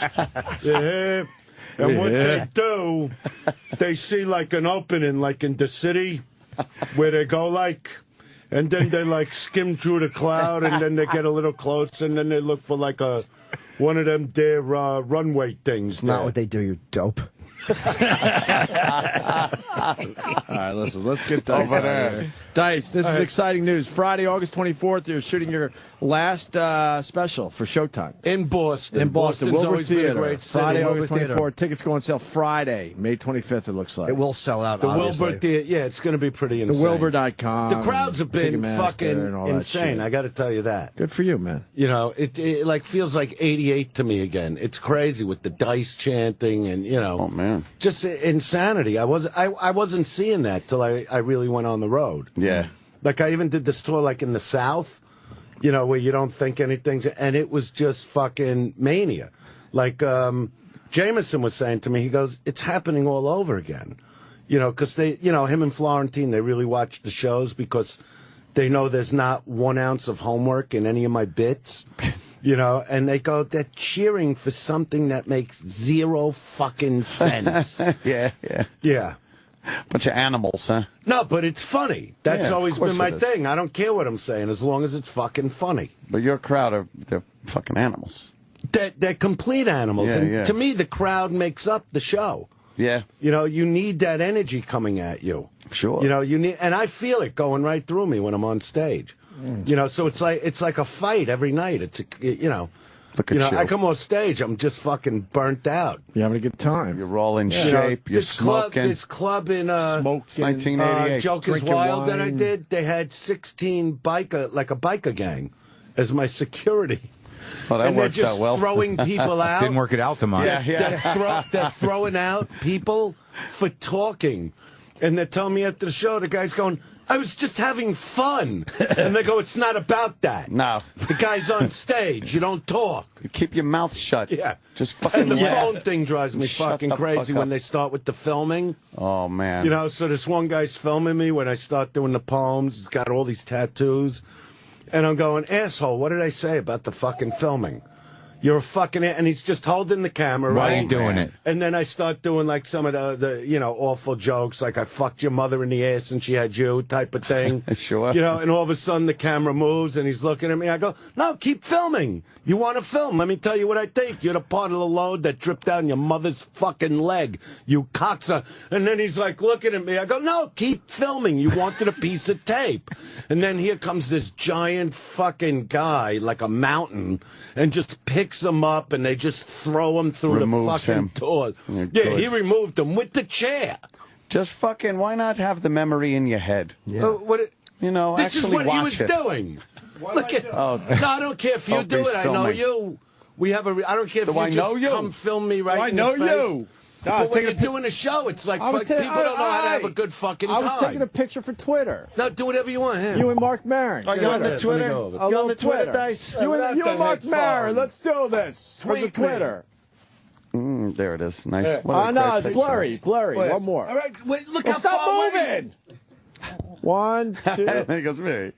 Yeah. And what they do, they see like an opening, like in the city, where they go like, and then they like skim through the cloud, and then they get a little closer, and then they look for like one of them there runway things. It's not what they do, you dope. All right, listen, let's get Dice Over out there. here. Dice, this is exciting news. Friday, August 24th, you're shooting your last special for Showtime. In Boston. In Boston, Boston's Wilbur always been a Theater. great city. Friday, Wilbur August 24th. Tickets go on sale Friday, May 25th, it looks like. It will sell out, The obviously. Wilbur Theater, yeah, it's going to be pretty insane. TheWilbur.com. The crowds have been Ticketmaster fucking and all that insane. shit. I got to tell you that. Good for you, man. It like feels like '88 to me again. It's crazy with the Dice chanting and Oh man. just insanity. I wasn't seeing that till I really went on the road. Yeah. Like I even did this tour like in the South, where you don't think anything, and it was just fucking mania. Like Jameson was saying to me, he goes, "It's happening all over again." Because they, him and Florentine, they really watch the shows because they know there's not 1 ounce of homework in any of my bits. And they go, they're cheering for something that makes zero fucking sense. Yeah. Yeah. Bunch of animals, huh? No, but it's funny. That's Yeah, always of course been my it is. thing. I don't care what I'm saying as long as it's fucking funny. But your crowd they're fucking animals. They're complete animals. Yeah, and yeah. to me, the crowd makes up the show. Yeah. You need that energy coming at you. Sure. You need, and I feel it going right through me when I'm on stage. So it's like a fight every night. It's Look at you. I come on stage, I'm just fucking burnt out. You're having a good time. You're all in shape. You're smoking. This club in It's 1988. Jokers Drinking Wild that I wine. did, they had 16 biker gang as my security. Oh, that And they're works just out well. throwing people out. Didn't work at Altamont. Yeah. They're throwing out people for talking. And they're telling me after the show, the guy's going, I was just having fun. And they go, it's not about that. No. The guy's on stage. You don't talk. You keep your mouth shut. Yeah. Just fucking And the laugh. phone thing drives me Shut fucking the crazy fuck when up. they start with the filming. Oh, man. So this one guy's filming me when I start doing the poems. He's got all these tattoos. And I'm going, asshole, what did I say about the fucking filming? You're a fucking... And he's just holding the camera, Why right? are you doing it? And then I start doing like some of the awful jokes, like I fucked your mother in the ass and she had you type of thing. Sure. And all of a sudden the camera moves and he's looking at me. I go, no, keep filming. You want to film? Let me tell you what I think. You're the part of the load that dripped down your mother's fucking leg, you cockser. And then he's like looking at me. I go, no, keep filming. You wanted a piece of tape. And then here comes this giant fucking guy, like a mountain, and just picks him up and they just throw him through Removes the fucking him. door. You're Yeah, good. he removed him with the chair. Just fucking, why not have the memory in your head? This Actually is what he watch was it. doing. Look at. Oh. No, I don't care if you do Opie's it. I know filming. you. We have a. I don't care if Do you I just know you? come film me right I in know the face. you. But when you're doing a show, it's like people don't know how to have a good fucking time. I was taking a picture for Twitter. No, do whatever you want. Here. You and Marc Maron. Are you on the Twitter? You on the Twitter, Dice? You and Marc Maron. Let's do this for the Twitter. There it is. Nice. No, it's blurry. Wait. One more. All right, wait, look how stop far moving. 1, 2. He goes, me.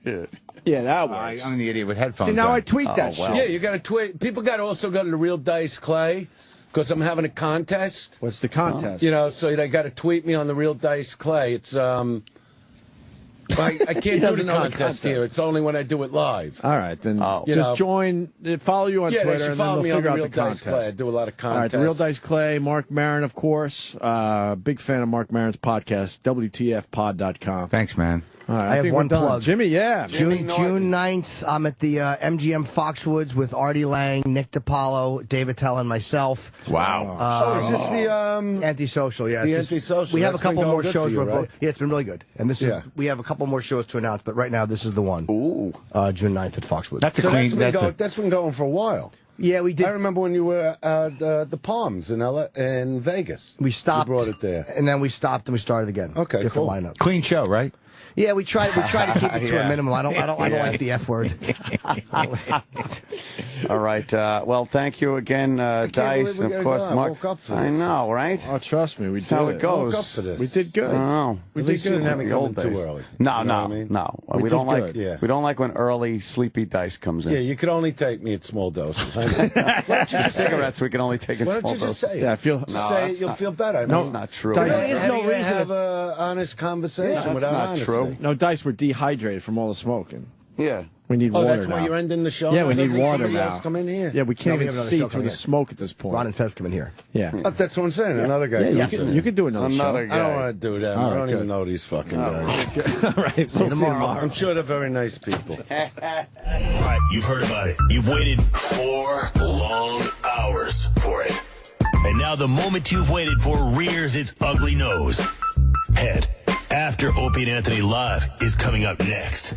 Yeah, that works. I'm the idiot with headphones. See, now on. I tweet that shit. Yeah, you got to tweet. People got to also go to the Real Dice Clay because I'm having a contest. What's the contest? You know, so they got to tweet me on the Real Dice Clay. It's I can't do the contest here. It's only when I do it live. All right, then you just know, join, follow you on yeah, Twitter, they should and then follow we'll me on figure the out Real the Dice contest. Clay. I do a lot of contests. All right, the Real Dice Clay, Marc Maron, of course. Big fan of Marc Maron's podcast, WTFpod.com. Thanks, man. All right, I have think one we're done. plug. Jimmy, yeah. June 9th, I'm at the MGM Foxwoods with Artie Lang, Nick DiPaolo, David Tell, and myself. Wow. Is this the Antisocial, yeah. The it's just- Antisocial, We have a that's been couple going more good shows. for you, right? Yeah, it's been really good. And this is we have a couple more shows to announce, but right now this is the one. Ooh. June 9th at Foxwoods. That's a So clean. that's been going for a while. Yeah, we did. I remember when you were at the Palms in Vegas. We stopped. You brought it there. And then we stopped and we started again. Okay, Different cool. lineup. Clean show, right? Yeah, we try to keep it to a Yeah. minimum. I don't like the F word. All right. Well, thank you again, Dice. believe we Of gotta course, go. I Mark. woke up for I this. know, right? Oh, trust me, we That's did how it goes. Woke up for this. We did good. I know. At least you didn't have me The coming old too days. early. No, You know no, what I mean? no. We We don't did like. good. Yeah. We don't like when early sleepy Dice comes in. Yeah, you could only take me at small doses. I know. Why don't you just say it? Cigarettes we can only take in Why don't small you just doses. say it? Yeah, I feel. Just say it, that's you'll not- feel better. I No, mean, that's not true. Dice- There is how no do you reason have to- an honest conversation That's without not honesty? true. No, Dice, we're dehydrated from all the smoking. Yeah. We need Oh, water that's why now. you're ending the show? Yeah, we now? need Doesn't water somebody now. else come in here? Yeah, we can't we even have another see show through the coming in. smoke at this point. Ron and Fez come in here. Yeah. Oh, that's what I'm saying. Another guy. Yeah, comes in. you can do another Another show. guy. I don't want to do that. All I right, don't even good. know these fucking guys. All right, we'll see tomorrow. I'm sure they're very nice people. All right, you've heard about it. You've waited 4 long hours for it. And now the moment you've waited for rears its ugly nose. Head after Opie and Anthony Live is coming up next.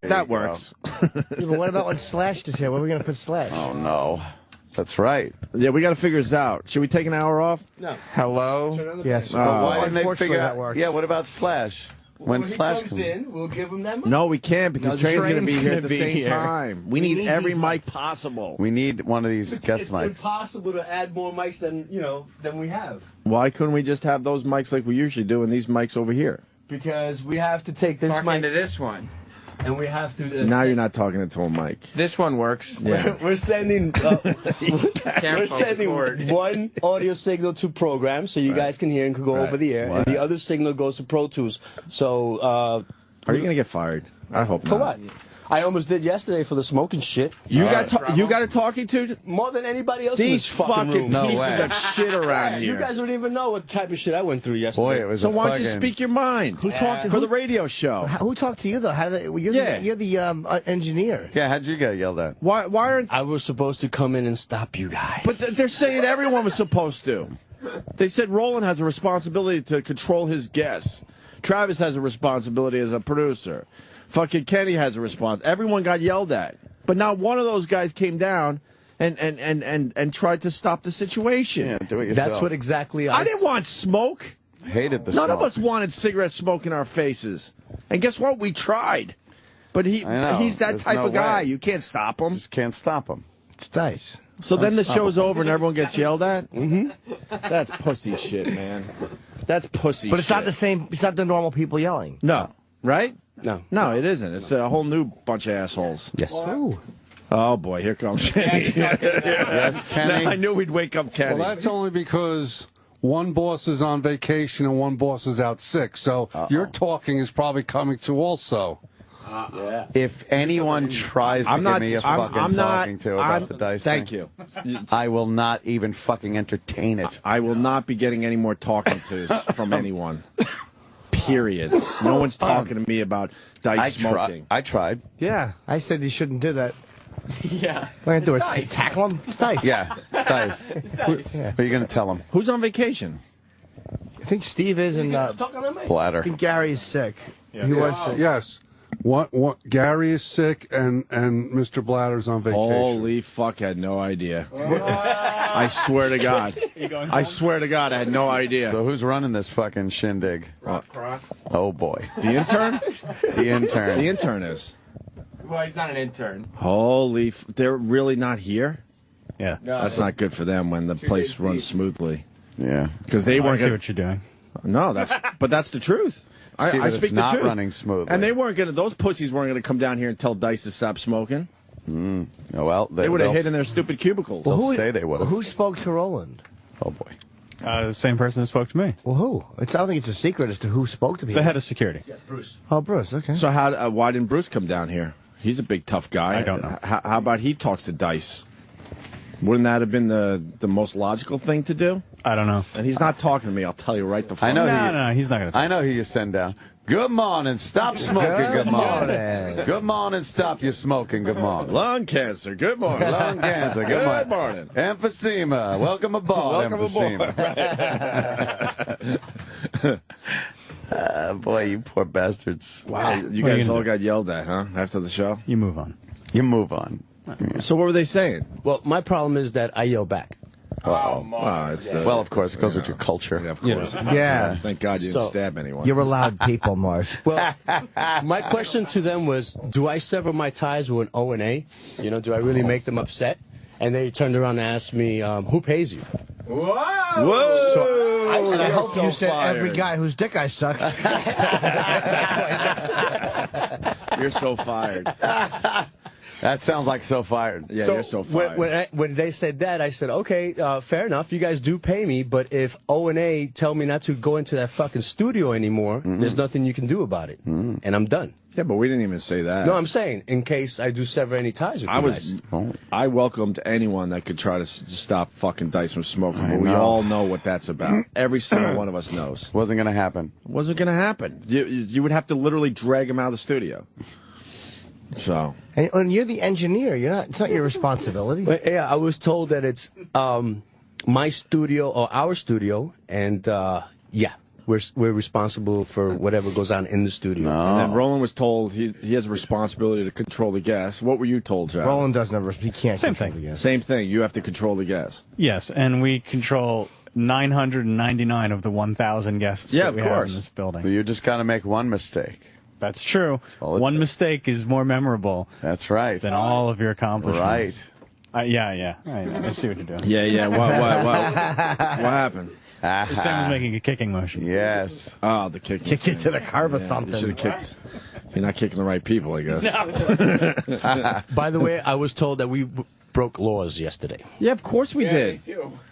That works. Yeah, but what about when Slash is here? Where are we going to put Slash? Oh no. That's right. Yeah, we got to figure this out. Should we take an hour off? No. Hello? Yes. Why didn't they unfortunately, figure that out? works. Yeah. What about Slash? When he Slash comes in, we'll give him that money. No, we can't because No, Trey's going to be Trey's here gonna at the be same here. time. We need every these mic possible. We need one of these guest It's mics. impossible to add more mics than we have. Why couldn't we just have those mics like we usually do and these mics over here? Because we have to take this Talk mic into this one. and we have to. Now you're not talking into a mic. This one works. Yeah. We're sending we're sending one audio signal to program so you guys can hear and can go over the air, and the other signal goes to Pro Tools. So Are you going to get fired? I hope for not. what? I almost did yesterday for the smoking shit. You got a talking to? More than anybody else in These this fucking room. No pieces way. of shit around You here. guys don't even know what type of shit I went through yesterday. Boy, it was So a why don't you fucking- speak your mind? Who talked for the radio show? Who talked to you though? How did they, you're the engineer. Yeah. How'd you get yelled at? Why aren't? I was supposed to come in and stop you guys. But they're saying everyone was supposed to. They said Roland has a responsibility to control his guests. Travis has a responsibility as a producer. Fucking Kenny has a response. Everyone got yelled at. But not one of those guys came down and tried to stop the situation. Yeah, do it yourself. That's what exactly I didn't want smoke. Hated the None of smoke. us wanted cigarette smoke in our faces. And guess what? We tried. But I know. he's that There's type no of guy. way. You can't stop him. Just can't stop him. It's Dice. So then the show's over and everyone gets yelled at? Mm-hmm. That's pussy shit, man. That's pussy But shit. it's not the same. It's not the normal people yelling. No. Right? No. No, it isn't. It's a whole new bunch of assholes. Yes. Oh, boy. Here comes Kenny. Yes, Kenny. I knew we'd wake up Kenny. Well, that's only because one boss is on vacation and one boss is out sick. So your talking is probably coming to also. If anyone tries to give me a fucking talking to about the Dice Thank thing, you. I will not even fucking entertain it. I will not be getting any more talking tos from anyone. Period. No one's talking to me about Dice smoking. I tried. Yeah, I said you shouldn't do that. Yeah. We're gonna do it. Tackle him. It's Dice. Yeah, it's Dice. What are you going to tell him? Who's on vacation? I think Steve is, and I Bladder. think Gary is sick. He was sick. Yes. What? Gary is sick and Mr. Blatter's on vacation. Holy fuck, I had no idea. I swear to God. I swear to God, I had no idea. So who's running this fucking shindig? Cross. Oh, boy. The intern? The intern. The intern is. Well, he's not an intern. Holy, they're really not here? Yeah. No, That's not good for them when the place runs smoothly. Yeah. Because they weren't I see what you're doing. No, but that's the truth. I speak it's not the truth. running smoothly. And they weren't going to, those pussies weren't going to come down here and tell Dice to stop smoking. Oh, well, They would have hid in their stupid cubicles. They'll say they would have. Who spoke to Roland? Oh, boy. The same person that spoke to me. Well, who? I don't think it's a secret as to who spoke to me. The head of security. Bruce. Oh, Bruce. Okay. So why didn't Bruce come down here? He's a big, tough guy. I don't know. How about he talks to Dice? Wouldn't that have been the most logical thing to do? I don't know. And he's not talking to me, I'll tell you right the fuck. I know No, he's not going to. I know who you send down. Good morning. Stop smoking. Good morning. Good morning. Stop your smoking. Good morning. Lung cancer. Good morning. Lung cancer. Good morning. Emphysema. Welcome aboard. Welcome Emphysema. Boy, you poor bastards. Wow, you guys all got yelled at, huh? After the show? You move on. You move on. So what were they saying? Well, my problem is that I yell back. Well, of course, it goes with your culture. Yeah, of course. Yeah. Thank God you didn't stab anyone. You're allowed people, Mars. Well, my question to them was, do I sever my ties with O&A? You know, do I really make them upset? And they turned around and asked me, who pays you? Whoa! So I hope you said every guy whose dick I suck. You're so fired. That sounds like so fired. Yeah, so you're so fired. when they said that, I said, okay, fair enough. You guys do pay me, but if O&A tell me not to go into that fucking studio anymore, there's nothing you can do about it, and I'm done. Yeah, but we didn't even say that. No, I'm saying in case I do sever any ties with you guys. I welcomed anyone that could try to stop fucking Dice from smoking, but we all know what that's about. Every single one of us knows. Wasn't going to happen. Wasn't going to happen. You would have to literally drag him out of the studio. So. And you're the engineer. It's not your responsibility. But, yeah, I was told that it's my studio or our studio, and yeah, we're responsible for whatever goes on in the studio. And then Roland was told he has a responsibility to control the gas. What were you told, Jack? Roland doesn't have. He can't. Same control thing. the gas. Same thing. You have to control the gas. Yes, and we control 999 of the 1,000 guests that we have in this building. You just got to make one mistake. That's true. One mistake is more memorable. That's right. Than all of your accomplishments. Right. Yeah. I see what you're doing. Yeah. What happened? Sam was making a kicking motion. Yes. Oh, the kicking. Kick it to the carb or something. You should have kicked. You're not kicking the right people, I guess. By the way, I was told that we broke laws yesterday. Yeah, of course we did.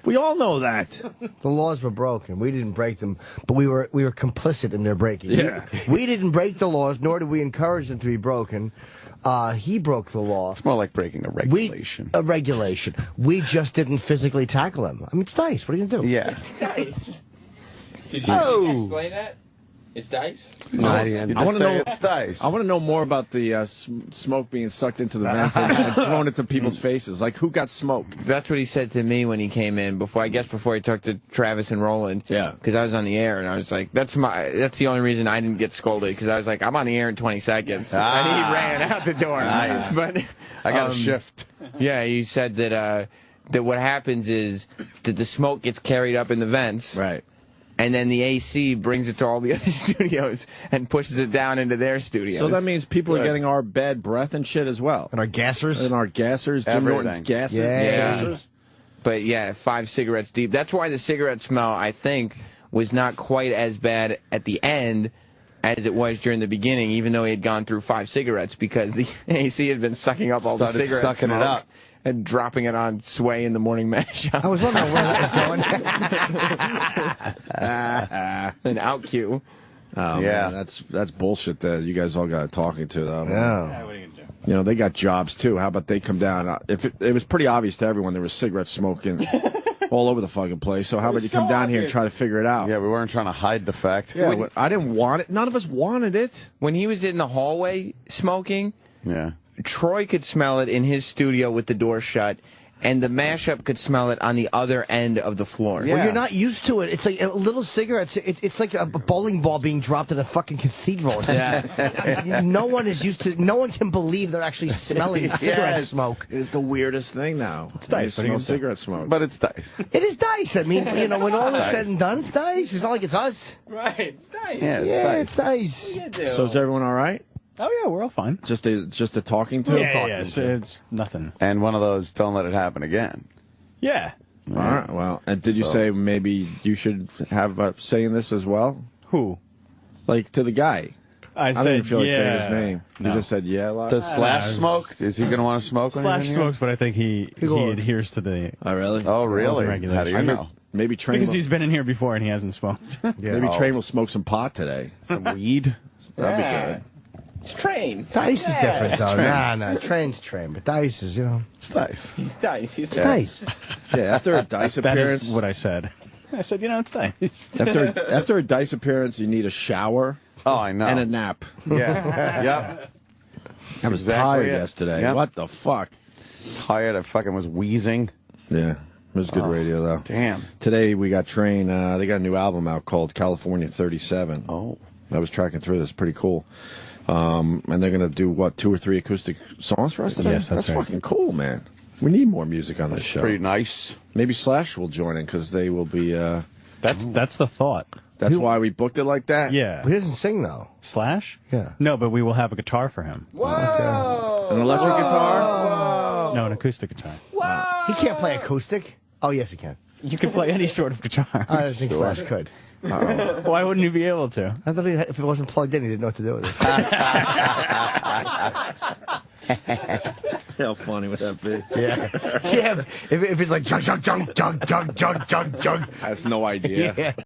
We all know that. The laws were broken. We didn't break them, but we were complicit in their breaking. Yeah. We didn't break the laws, nor did we encourage them to be broken. He broke the law. It's more like breaking a regulation. A regulation. We just didn't physically tackle him. I mean, it's Dice. What are you going to do? Yeah. It's Dice. Did you explain that? It's Dice? No, I want to know it's Dice. I want to know more about the smoke being sucked into the vents and thrown into people's faces. Like, who got smoked? That's what he said to me when he came in, before he talked to Travis and Roland. Yeah. Because I was on the air, and I was like, that's the only reason I didn't get scolded, because I was like, I'm on the air in 20 seconds. And he ran out the door. Nice. But I got a shift. Yeah, you said that what happens is that the smoke gets carried up in the vents. Right. And then the AC brings it to all the other studios and pushes it down into their studios. So that means people are getting our bad breath and shit as well. And our gassers. And our gassers. Jim Everything. Norton's gassers. Yeah. But yeah, 5 cigarettes deep. That's why the cigarette smell, I think, was not quite as bad at the end as it was during the beginning, even though he had gone through 5 cigarettes, because the AC had been sucking up all the cigarette sucking smoke it up. and dropping it on Sway in the morning mashup. I was wondering where that was going. And out cue. Oh, yeah. man, that's bullshit that you guys all got talking to, though. Yeah. What are you going to do? You know, they got jobs, too. How about they come down? If it was pretty obvious to everyone there was cigarette smoking all over the fucking place. So how about you come down here and try to figure it out? Yeah, we weren't trying to hide the fact. Yeah, I didn't want it. None of us wanted it. When he was in the hallway smoking, Yeah. Troy could smell it in his studio with the door shut, and the mashup could smell it on the other end of the floor. Well, you're not used to it. It's like little cigarettes. It's like a bowling ball being dropped in a fucking cathedral. No one is used to. No one can believe they're actually smelling cigarette smoke. It is the weirdest thing now. It's dice. You smell cigarette smoke. But it's dice. It is dice. I mean, when all is said and done, it's dice. It's not like it's us. Right, it's dice. Yeah, It's dice. So is everyone all right? Oh yeah, we're all fine. Just a talking to? Yeah, it's nothing. And one of those, don't let it happen again. Yeah. All right. Well, and did you say maybe you should have a say in this as well? Who? Like to the guy. I don't said even feel like saying his yeah. name. No. You just said yeah a lot. Does Slash smoke? Is he going to want to smoke? when Slash he's in here? smokes, but I think he adheres to the Oh really? Oh really? regulation. How do you know? Maybe Train. because Will, he's been in here before and he hasn't smoked. maybe Train will smoke some pot today. Some weed? That'd be good. It's Train. Dice is different, though. Nah, Train's Train, but dice is, It's dice. He's dice. He's it's dice. Yeah, after a dice That appearance. is what I said. I said, it's dice. After a dice appearance, you need a shower. Oh, I know. And a nap. Yeah. Yep. I was exactly tired it. yesterday. Yep. What the fuck? Tired. I fucking was wheezing. Yeah. It was good radio, though. Damn. Today we got Train. They got a new album out called California 37. Oh. I was tracking through this. Pretty cool. And they're going to do, 2 or 3 acoustic songs for us today? Yes, that's right. fucking cool, man. We need more music on this show. Pretty nice. Maybe Slash will join in because they will be... That's the thought. That's why we booked it like that? Yeah. He doesn't sing, though. Slash? Yeah. No, but we will have a guitar for him. Whoa! An electric guitar? No, an acoustic guitar. He can't play acoustic. Oh, yes, he can. You can play any sort of guitar. I don't think Slash could. Why wouldn't you be able to? I thought if it wasn't plugged in, he didn't know what to do with it. How funny would that be? Yeah. If it's like jug, jug, jug, jug, jug, jug, jug, jug. Has no idea. Yeah.